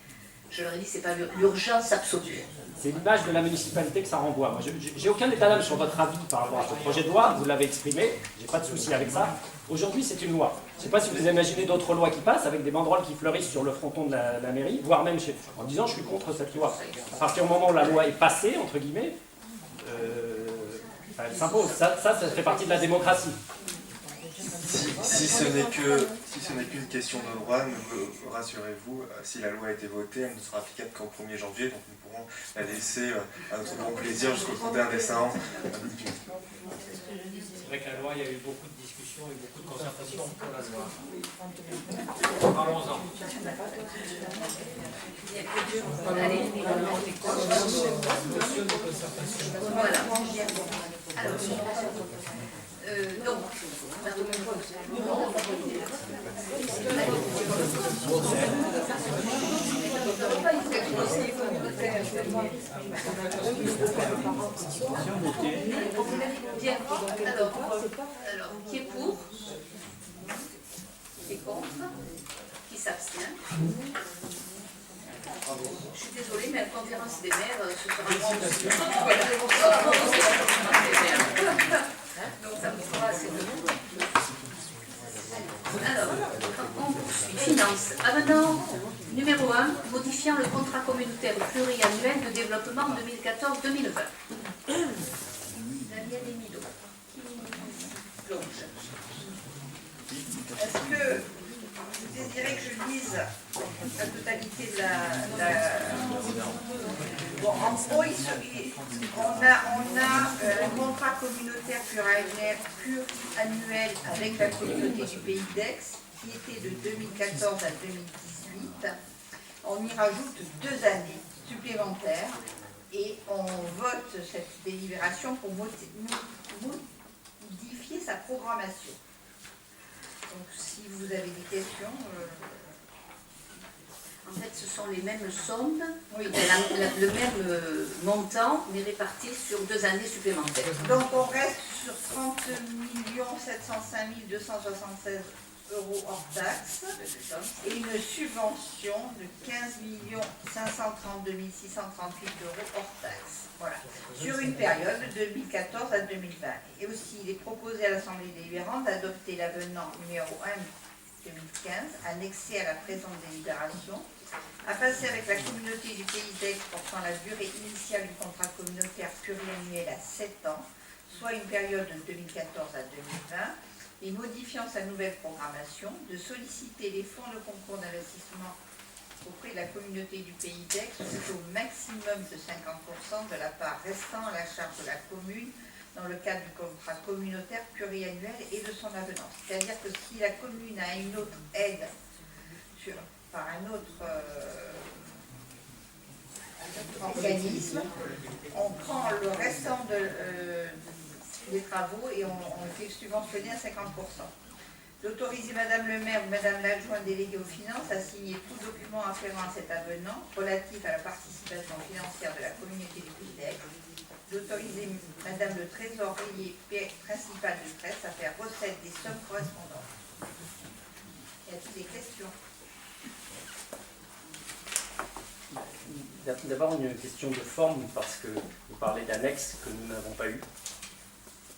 je leur ai dit c'est pas l'urgence absolue. C'est l'image de la municipalité que ça renvoie. Moi, j'ai aucun état d'âme sur votre avis par rapport à ce projet de loi, vous l'avez exprimé, j'ai pas de souci avec ça. Aujourd'hui, c'est une loi. Je ne sais pas si vous imaginez d'autres lois qui passent avec des banderoles qui fleurissent sur le fronton de la mairie, voire même en disant je suis contre cette loi. À partir du moment où la loi est passée, entre guillemets, elle s'impose. Ça fait partie de la démocratie. Si ce n'est qu'une question de droit, rassurez-vous, si la loi a été votée, elle ne sera applicable qu'au 1er janvier, donc nous pourrons la laisser à notre bon plaisir jusqu'au 31 décembre. C'est vrai que la loi, il y a eu beaucoup de discussions et beaucoup de concertations pour la loi. Parlons-en. Voilà. Alors, donc, bien. Alors, qui est pour? Qui est contre? Qui s'abstient? Je suis désolée, mais la conférence des maires, ce sera... séance. Avenant numéro 1, modifiant le contrat communautaire pluriannuel de développement 2014-2020. Daniel Emilio. Est-ce que vous désirez que je lise la totalité de la... Bon, en gros, on a un contrat communautaire pluriannuel avec la communauté du Pays d'Aix qui était de 2014 à 2018. On y rajoute 2 années supplémentaires et on vote cette délibération pour modifier sa programmation. Donc si vous avez des questions... En fait, ce sont les mêmes sommes, oui, le même montant, mais réparti sur 2 années supplémentaires. Donc on reste sur 30 705 276 € hors taxes et une subvention de 15 532 638 € hors taxes. Voilà. Sur une période de 2014 à 2020. Et aussi, il est proposé à l'Assemblée délibérante d'adopter l'avenant numéro 1 2015, annexé à la présente délibération, à passer avec la communauté du Pays d'Aix portant la durée initiale du contrat communautaire pluriannuel à 7 ans, soit une période de 2014 à 2020, et modifiant sa nouvelle programmation, de solliciter les fonds de concours d'investissement auprès de la communauté du Pays d'Aix au maximum de 50% de la part restant à la charge de la commune dans le cadre du contrat communautaire pluriannuel et de son avenant. C'est-à-dire que si la commune a une autre aide par un autre organisme, on prend le restant des travaux et on fait subventionner à 50%. D'autoriser Madame le maire ou Madame l'adjointe déléguée aux finances à signer tout document afférent à cet avenant relatif à la participation financière de la communauté du Pays d'Aix. D'autoriser Madame le trésorier principal du TRES à faire recette des sommes correspondantes. Y a-t-il des questions? D'abord une question de forme, parce que vous parlez d'annexe que nous n'avons pas eu.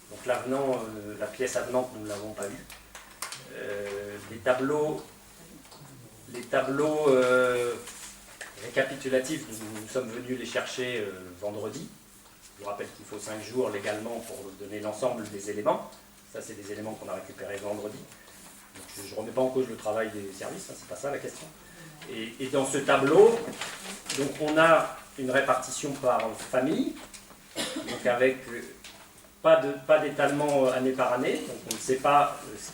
Donc l'avenant, la pièce avenante, nous ne l'avons pas eu. Les tableaux récapitulatifs, nous sommes venus les chercher vendredi. Je vous rappelle qu'il faut 5 jours légalement pour donner l'ensemble des éléments. Ça, c'est des éléments qu'on a récupérés vendredi. Donc, je ne remets pas en cause le travail des services, hein, c'est pas ça la question. Et dans ce tableau, donc, on a une répartition par famille, donc avec pas d'étalement année par année. Donc on ne sait pas ce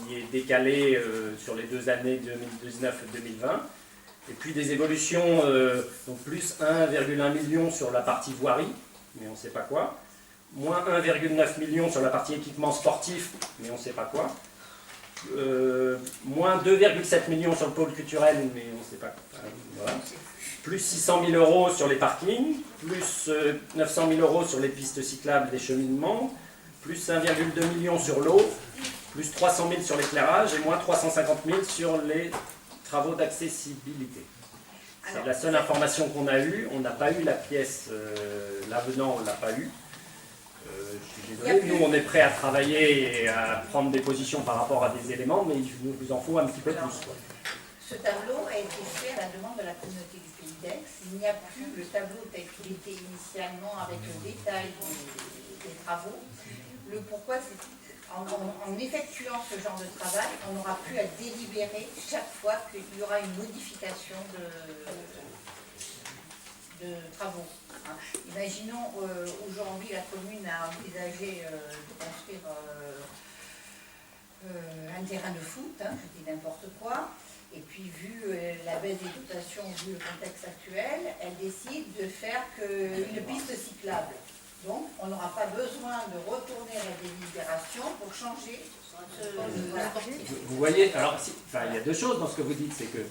qui est décalé sur les 2 années 2019 et 2020. Et puis des évolutions, donc plus 1,1 million sur la partie voirie, mais on ne sait pas quoi. Moins 1,9 million sur la partie équipement sportif, mais on ne sait pas quoi. Moins 2,7 millions sur le pôle culturel, mais on ne sait pas quoi. Voilà. Plus 600 000 € sur les parkings, plus 900 000 € sur les pistes cyclables et des cheminements, plus 1,2 million sur l'eau, plus 300 000 sur l'éclairage et moins 350 000 sur les travaux d'accessibilité. C'est la seule information qu'on a eue. On n'a pas eu la pièce, l'avenant, on ne l'a pas eu. Je suis désolé, nous on est prêts à travailler et à prendre des positions par rapport à des éléments, mais il nous en faut un petit peu plus. Quoi. Ce tableau a été fait à la demande de la communauté du Pays d'Aix. Il n'y a plus le tableau tel qu'il était initialement avec le détail des travaux. Le pourquoi, c'est en effectuant ce genre de travail, on n'aura plus à délibérer chaque fois qu'il y aura une modification de travaux. Imaginons aujourd'hui la commune a envisagé de construire un terrain de foot, je dis n'importe quoi. Et puis, vu la baisse des dotations, vu le contexte actuel, elle décide de faire une piste cyclable. Donc, on n'aura pas besoin de retourner à la délibération pour changer ce... Vous voyez, alors, il y a 2 choses dans ce que vous dites, c'est que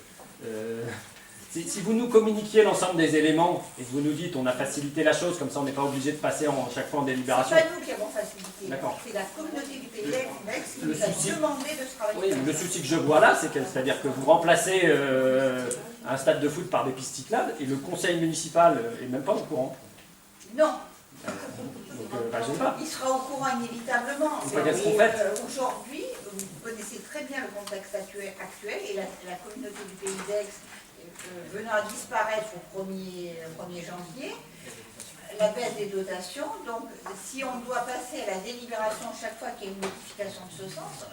si vous nous communiquiez l'ensemble des éléments et que vous nous dites on a facilité la chose, comme ça on n'est pas obligé de passer chaque fois en délibération. C'est pas nous qui avons facilité, c'est la communauté du Pays d'Aix qui nous a demandé de travailler. Oui, le souci que je vois là, c'est-à-dire que vous remplacez un stade de foot par des pistes cyclables et le conseil municipal n'est même pas au courant. Non. Donc, je sais pas. Il sera au courant inévitablement. C'est-à-dire ce qu'on fait. Aujourd'hui, connaissez très bien le contexte actuel et la communauté du Pays d'Aix venant à disparaître au 1er janvier, la baisse des dotations, donc si on doit passer à la délibération chaque fois qu'il y a une modification de ce sens,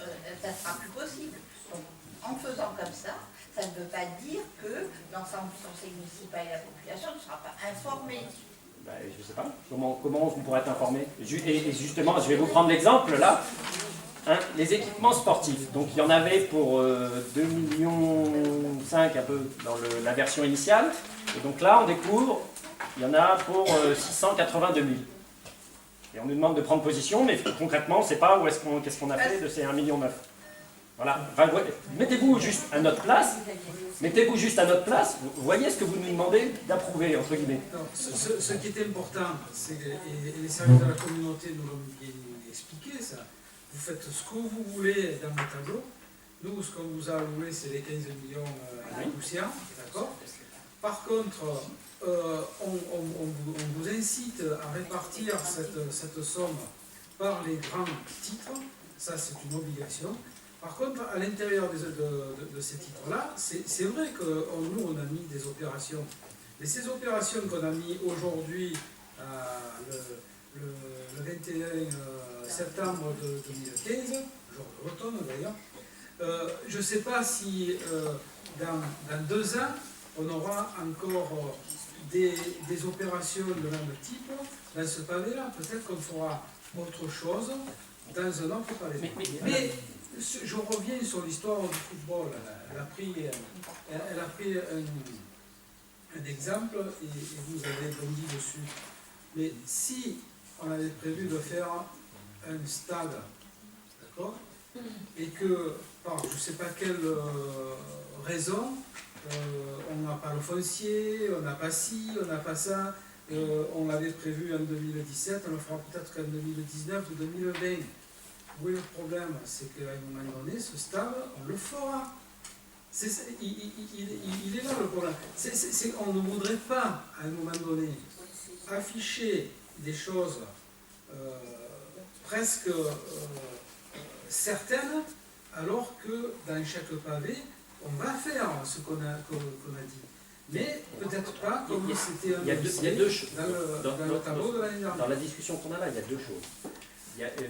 ça ne sera plus possible. Donc, en faisant comme ça ne veut pas dire que l'ensemble du conseil municipal et la population ne sera pas informée. Ben, je ne sais pas. Comment on pourrait être informé? Et justement, je vais vous prendre l'exemple là. Hein, les équipements sportifs. Donc il y en avait pour 2,5 millions un peu dans la version initiale. Et donc là, on découvre, il y en a pour 682 000. Et on nous demande de prendre position, mais concrètement, on ne sait pas qu'est-ce qu'on a fait de ces 1,9 million. Voilà. Enfin, mettez-vous juste à notre place. Mettez-vous juste à notre place. Vous voyez ce que vous nous demandez d'approuver, entre guillemets. Alors, ce qui est important, et les services de la communauté nous l'ont bien expliqué, ça. Vous faites ce que vous voulez dans le tableau. Nous, ce qu'on vous a alloué, c'est les 15 millions à la poussière, d'accord? Par contre, on vous incite à répartir cette somme par les grands titres. Ça, c'est une obligation. Par contre, à l'intérieur de ces titres-là, c'est vrai que nous, on a mis des opérations. Mais ces opérations qu'on a mis aujourd'hui, le 21 septembre de 2015, jour de l'automne d'ailleurs, je ne sais pas si dans 2 ans, on aura encore des opérations de même type dans ce pavé-là. Peut-être qu'on fera autre chose dans un autre pavé. Mais je reviens sur l'histoire du football. Elle a pris un exemple et vous avez bondi dessus. Mais si on avait prévu de faire un stade, d'accord, et que par je ne sais pas quelle raison, on n'a pas le foncier, on n'a pas ci, on n'a pas ça, on l'avait prévu en 2017, on le fera peut-être qu'en 2019 ou 2020. Oui, le problème, c'est qu'à un moment donné, ce stade, on le fera. Il est là le problème. On ne voudrait pas, à un moment donné, afficher des choses presque certaines, alors que dans chaque pavé, on va faire ce qu'on a dit. Mais peut-être pas comme c'était il y a deux choses. Dans le tableau de l'année dernière. Dans la discussion qu'on a là, il y a 2 choses.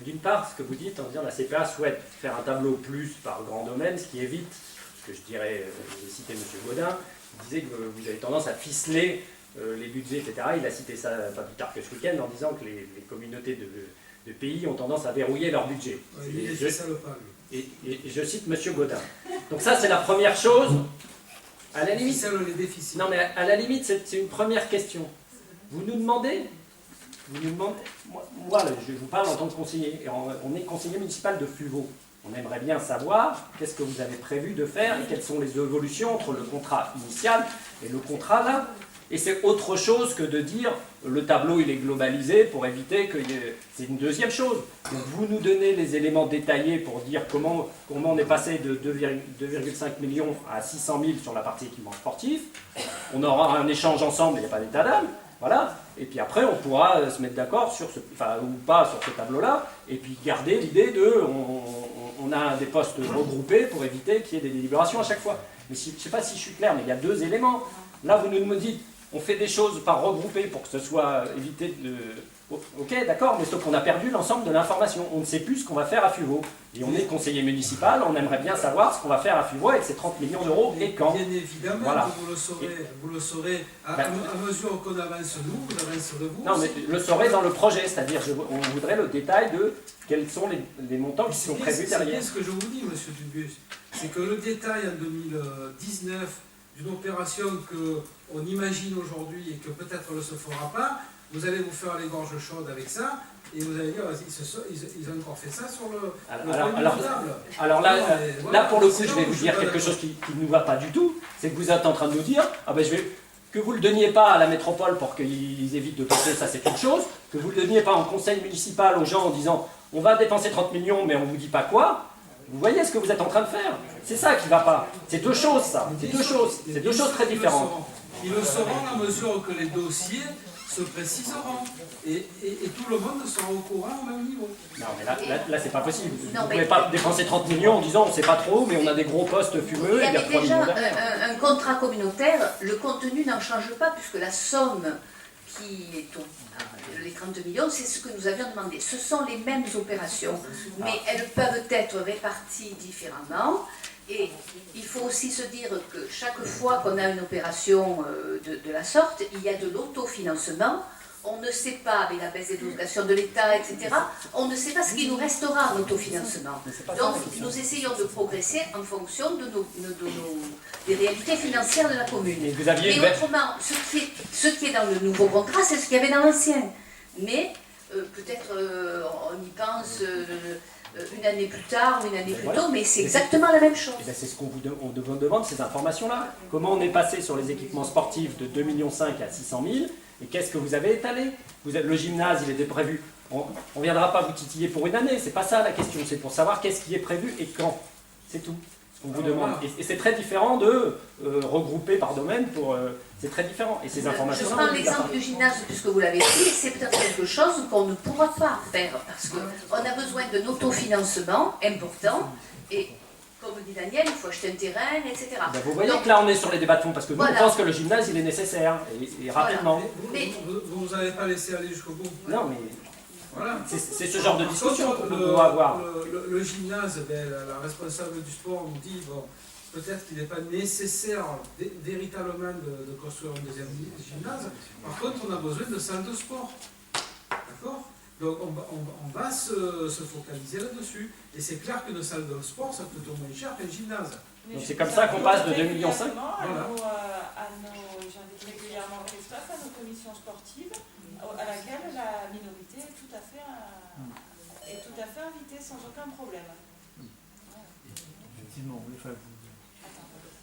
D'une part, ce que vous dites en disant la CPA souhaite faire un tableau plus par grand domaine, ce qui évite, ce que je dirais, j'ai cité M. Gaudin, il disait que vous avez tendance à ficeler les budgets, etc. Il a cité ça pas plus tard que ce week-end en disant que les communautés de pays ont tendance à verrouiller leur budget. Ouais, et je cite M. Gaudin. Donc ça, c'est la première chose. À la limite, non, mais à la limite, c'est une première question. Vous nous demandez, moi, je vous parle en tant que conseiller, et on est conseiller municipal de Fuveau. On aimerait bien savoir qu'est-ce que vous avez prévu de faire et quelles sont les évolutions entre le contrat initial et le contrat là. Et c'est autre chose que de dire le tableau il est globalisé pour éviter que... C'est une deuxième chose. Donc vous nous donnez les éléments détaillés pour dire comment on est passé de 2,5 millions à 600 000 sur la partie équipement sportif. On aura un échange ensemble, il n'y a pas d'état d'âme. Voilà. Et puis après, on pourra se mettre d'accord sur ou pas sur ce tableau-là, et puis garder l'idée de... On a des postes regroupés pour éviter qu'il y ait des délibérations à chaque fois. Mais je ne sais pas si je suis clair, mais il y a 2 éléments. Là, vous nous dites, on fait des choses par regroupé pour que ce soit évité de... Ok, d'accord, mais sauf qu'on a perdu l'ensemble de l'information. On ne sait plus ce qu'on va faire à Fuveau. Et on est conseiller municipal, on aimerait bien savoir ce qu'on va faire à Fuveau avec ces 30 millions d'euros et quand. Bien évidemment, voilà. Vous le saurez à mesure qu'on avance nous, vous avancerez vous. Non, mais le saurez dans le projet, c'est-à-dire on voudrait le détail de quels sont les montants qui sont prévus derrière. C'est bien ce que je vous dis, monsieur Dubus, c'est que le détail en 2019 d'une opération qu'on imagine aujourd'hui et que peut-être ne se fera pas, vous allez vous faire les gorges chaudes avec ça, et vous allez dire, ils ont encore fait ça sur le alors là, pour le coup, je vais vous dire quelque chose qui ne nous va pas du tout, c'est que vous êtes en train de nous dire, que vous ne le donniez pas à la métropole pour qu'ils évitent de passer, ça c'est une chose, que vous ne le donniez pas en conseil municipal aux gens en disant, on va dépenser 30 millions, mais on ne vous dit pas quoi. Vous voyez ce que vous êtes en train de faire? C'est ça qui ne va pas. C'est 2 choses, ça. C'est 2 choses très différentes. Ils le sauront à mesure que les dossiers se préciseront et tout le monde sera au courant au même niveau. Non, mais là c'est pas possible. Non, Vous ne mais- pouvez pas dépenser 30 millions en disant on sait pas trop, mais on a des gros postes fumeux Il y et il y a avait 3 déjà millions derrière. un contrat communautaire, le contenu n'en change pas puisque la somme qui est les 30 millions, c'est ce que nous avions demandé. Ce sont les mêmes opérations, mais elles peuvent être réparties différemment. Et il faut aussi se dire que chaque fois qu'on a une opération de la sorte, il y a de l'autofinancement. On ne sait pas, avec la baisse des dotations de l'État, etc., on ne sait pas ce qui nous restera en autofinancement. Donc nous essayons de progresser en fonction des réalités financières de la commune. Et vous aviez Mais autrement, ce qui est dans le nouveau contrat, c'est ce qu'il y avait dans l'ancien. Mais peut-être on y pense une année plus tard ou une année plus tôt, mais c'est exactement la même chose. Et ben, c'est ce qu'on vous demande, ces informations-là. Comment on est passé sur les équipements sportifs de 2,5 millions à 600 000 et qu'est-ce que vous avez étalé? Le gymnase, il était prévu. On ne viendra pas vous titiller pour une année, c'est pas ça la question, c'est pour savoir qu'est-ce qui est prévu et quand. C'est tout ce qu'on vous demande. Et c'est très différent de regrouper par domaine c'est très différent. Et ces informations-là. Je prends l'exemple du gymnase, puisque vous l'avez dit, c'est peut-être quelque chose qu'on ne pourra pas faire, parce qu'on a besoin d'un autofinancement important, et comme dit Daniel, il faut acheter un terrain, etc. Ben, vous voyez Donc, que là on est sur les débats de fond, parce que nous voilà. on pense que le gymnase il est nécessaire, et rapidement. Mais- Vous ne nous avez pas laissé aller jusqu'au bout. Non mais Voilà. c'est ce genre de discussion Par qu'on contre, doit avoir. le gymnase, ben, la responsable du sport nous dit bon, peut-être qu'il n'est pas nécessaire véritablement de construire un deuxième gymnase. Par contre, on a besoin de salles de sport. D'accord? Donc on va se focaliser là-dessus. Et c'est clair qu'une salle de sport, ça coûte au moins cher qu'un gymnase. Donc c'est comme ça qu'on passe de 2,5 millions. J'invite régulièrement Christophe à nos commissions sportives, à laquelle la minorité est tout à fait invitée sans aucun problème. Effectivement, oui,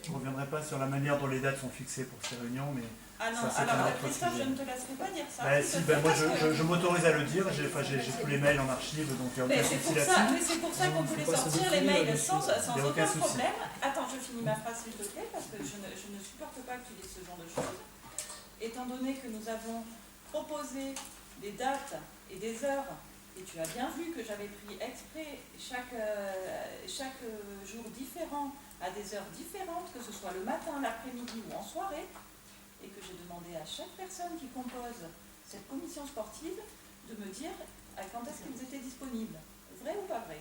je ne reviendrai pas sur la manière dont les dates sont fixées pour ces réunions, mais Ah non, ça c'est un alors autre Christophe, sujet. je ne te laisserai pas dire ça. Si, moi je m'autorise à le dire, j'ai tous les mails en archive, donc il n'y a Mais aucun c'est souci pour ça, là-dessus. mais c'est pour ça qu'on voulait sortir les mails sans aucun problème. Attends, je finis ma phrase s'il te plaît, parce que je ne supporte pas que tu dises ce genre de choses. Étant donné que nous avons proposé des dates et des heures, et tu as bien vu que j'avais pris exprès chaque jour différent, à des heures différentes, que ce soit le matin, l'après-midi ou en soirée, et que j'ai demandé à chaque personne qui compose cette commission sportive de me dire quand est-ce qu'ils étaient disponibles. Vrai ou pas vrai?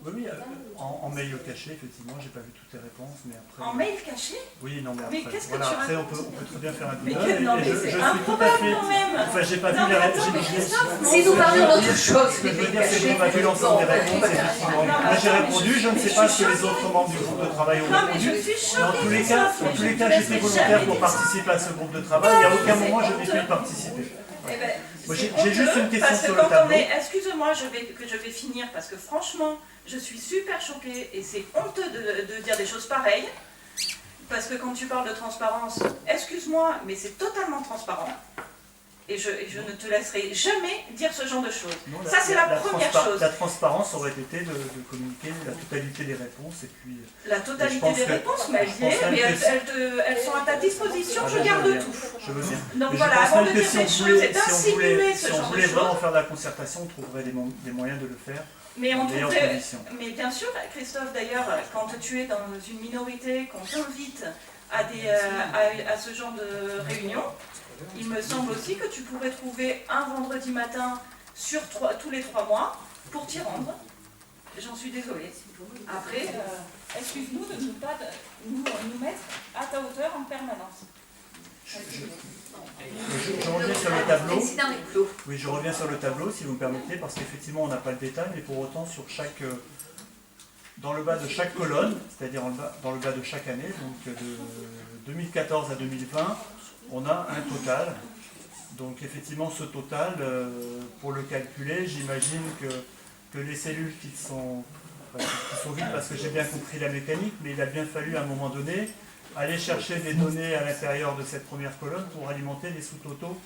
Oui, en mail caché, effectivement, j'ai pas vu toutes les réponses, mais après... En mail caché? Oui, non, mais Mais après, qu'est-ce que voilà, tu après on racontes? peut très bien faire un Mais débat, non, mais je c'est suis tout à improbable fait... quand même. Enfin, j'ai pas Non, vu mais les attends, mais Christophe, Si nous parlions d'autre chose, Ce que je veux dire, c'est qu'on n'a pas vu l'ensemble des réponses, effectivement. Moi, j'ai répondu, je ne sais pas ce que les autres membres du groupe de travail ont Non, mais répondu. je suis choquée, Dans tous les cas, j'étais volontaire pour participer à ce groupe de travail, et à aucun moment je n'ai pu y participer. Eh ben, Moi, j'ai c'est juste honteux, une question parce que sur le quand tableau. excuse-moi, je vais finir, parce que franchement, je suis super choquée, et c'est honteux de dire des choses pareilles, parce que quand tu parles de transparence, excuse-moi, mais c'est totalement transparent, et je ne te laisserai jamais dire ce genre de choses. Non, Ça, c'est la première chose. La transparence aurait été de communiquer la totalité des réponses, et puis... La totalité des réponses, mais elles sont à ta disposition, je garde tout. Je veux bien. Donc Mais voilà, je avant pense de même dire que des choses et d'insinuer ce si on genre de voulait vraiment choses. faire de la concertation, on trouverait des moyens de le faire. Mais dans on de meilleures trouverait, conditions. mais bien sûr, Christophe, d'ailleurs, quand tu es dans une minorité, qu'on t'invite à ce genre de réunion, il me semble aussi que tu pourrais trouver un vendredi matin sur tous les 3 mois pour t'y rendre. J'en suis désolée. Après, excuse-nous de ne pas nous mettre à ta hauteur en permanence. Je reviens sur le tableau. L'incident est clos. Oui, je reviens sur le tableau, si vous me permettez, parce qu'effectivement, on n'a pas le détail, mais pour autant, dans le bas de chaque colonne, c'est-à-dire dans le bas de chaque année, donc de 2014 à 2020, on a un total. Donc effectivement, ce total, pour le calculer, j'imagine que les cellules qui sont vides, parce que j'ai bien compris la mécanique, mais il a bien fallu à un moment donné aller chercher des données à l'intérieur de cette première colonne pour alimenter les sous-totaux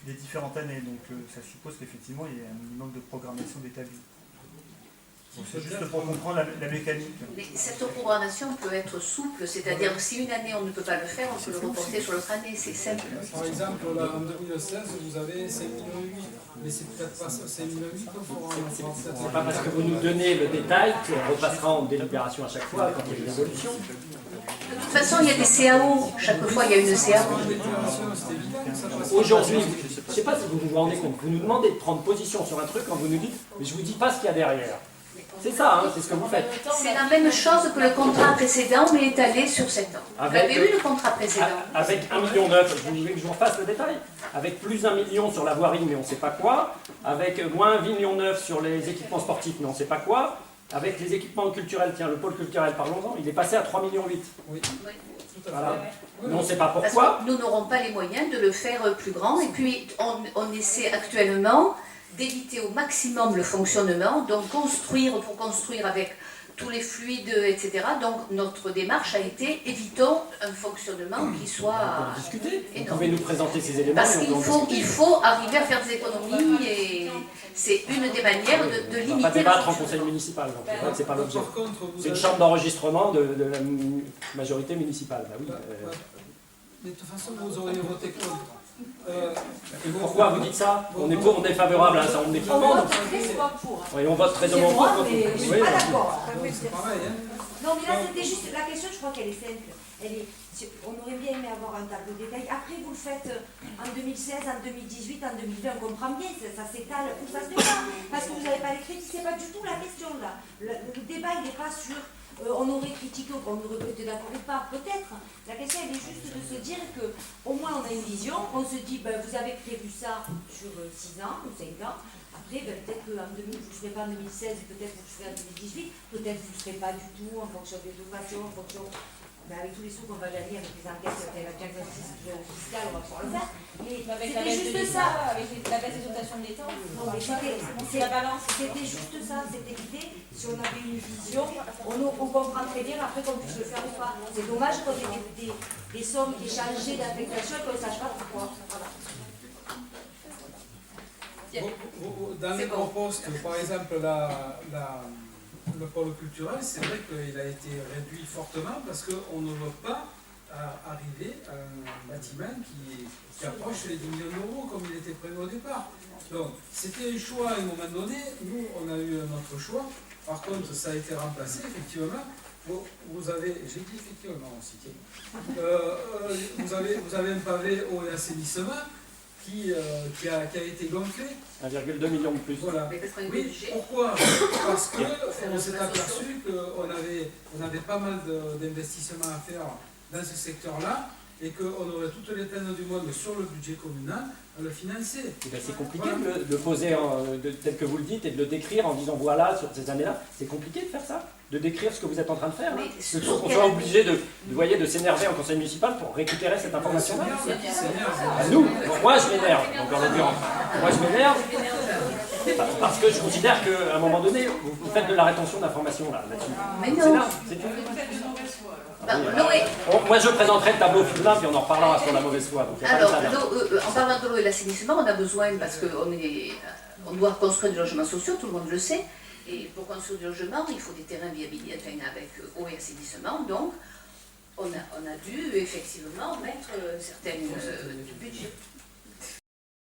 des différentes années. Donc ça suppose qu'effectivement, il y a un minimum de programmation d'établi. C'est juste pour comprendre la mécanique. Mais cette programmation peut être souple, c'est-à-dire que si une année on ne peut pas le faire, on peut le reporter sur l'autre année, c'est simple. Par exemple, là, en 2016, vous avez 5,8 millions, mais c'est peut-être pas 5,8 millions qu'on fera. C'est pas parce que vous nous donnez le détail qu'on repassera en délibération à chaque fois quand il y a une évolution. De toute façon, il y a des CAO, chaque fois il y a une CAO. Aujourd'hui, je ne sais pas si vous vous rendez compte, vous nous demandez de prendre position sur un truc quand vous nous dites « mais je ne vous dis pas ce qu'il y a derrière ». C'est ça, hein, c'est ce que vous faites. C'est la même chose que le contrat précédent, mais étalé sur 7 ans. Vous avez eu le contrat précédent. Avec 1,9 million, vous voulez que je vous refasse le détail? Avec plus 1 million sur la voirie, mais on ne sait pas quoi. Avec moins 1,9 million sur les équipements sportifs, mais on ne sait pas quoi. Avec les équipements culturels, tiens, le pôle culturel, parlons-en, il est passé à 3,8 millions. Oui. Voilà. Mais on ne sait pas Parce pourquoi. que nous n'aurons pas les moyens de le faire plus grand. Et puis, on essaie actuellement d'éviter au maximum le fonctionnement, donc pour construire avec tous les fluides, etc. Donc notre démarche a été évitons un fonctionnement qui soit discuter. Vous énorme. pouvez nous présenter ces éléments. Parce qu'il faut arriver à faire des économies et c'est une des manières de limiter. On ne va pas débattre en conseil municipal, donc c'est pas l'objet. C'est une chambre d'enregistrement de la majorité municipale. Bah oui. Mais de toute façon, vous auriez voté contre. Pourquoi vous dites ça? On est pour, on est favorable à ça, on est pour. On vote très souvent pour. Oui, on vote très souvent pour. Mais je suis pas d'accord. C'est pareil, hein. Non, mais là, c'était juste la question, je crois qu'elle est simple. On aurait bien aimé avoir un tableau de détail. Après, vous le faites en 2016, en 2018, en 2020, on comprend bien, ça s'étale, tout ça se fait pas. Parce que vous n'avez pas les crédits, c'est pas du tout la question là. Le débat, il n'est pas sur on aurait critiqué ou on aurait été d'accord ou pas, peut-être. La question, elle est juste de se dire qu'au moins on a une vision, on se dit, ben, vous avez prévu ça sur 6 ans ou 5 ans. Après, ben, peut-être qu'en 2000, vous ne serez pas en 2016, peut-être vous serez en 2018, peut-être vous ne serez pas du tout en fonction des dotations, en fonction. Ben, avec tous les sous qu'on va gagner avec les enquêtes avec la diagnostic fiscale, on va pouvoir le faire. Mais c'était juste ça. Avec la baisse des dotations de l'État, c'est la balance. C'était juste ça, c'était l'idée. Si on avait une vision, on comprend très bien après qu'on puisse le faire ou pas. C'est dommage qu'on ait des sommes qui changent d'affectation et qu'on ne sache pas pourquoi. Voilà. Dans les propostes, par exemple, le pôle culturel, c'est vrai qu'il a été réduit fortement parce qu'on ne veut pas arriver à un bâtiment qui approche les 10 millions d'euros comme il était prévu au départ. Donc, c'était un choix à un moment donné. Nous, on a eu un autre choix. Par contre, ça a été remplacé, effectivement. Vous avez, j'ai dit effectivement aussi, vous avez un pavé eau et assainissement qui a été gonflé. 1,2 million de plus. Voilà. Oui, pourquoi? Parce qu'on s'est aperçu qu'on avait pas mal d'investissements à faire dans ce secteur-là et qu'on aurait toutes les peines du monde sur le budget communal à le financer. Ben c'est compliqué de le poser tel que vous le dites et de le décrire en disant voilà, sur ces années-là. C'est compliqué de faire ça? De décrire ce que vous êtes en train de faire? Qu'on soit obligé de s'énerver en conseil municipal pour récupérer cette information-là? Nous, moi je m'énerve, donc en l'occurrence. Moi je m'énerve parce que je considère qu'à un moment donné, vous faites de la rétention d'informations là-dessus. Mais non. C'est tout. Moi je présenterai le tableau final puis on en reparlera sur la mauvaise foi. Donc, alors, en parlant de l'eau et l'assainissement, on a besoin, parce qu'on doit construire des logements sociaux, tout le monde le sait, et pour construire des logements, il faut des terrains viabilisés avec eau et assainissement, donc on a dû effectivement mettre certaines du budget.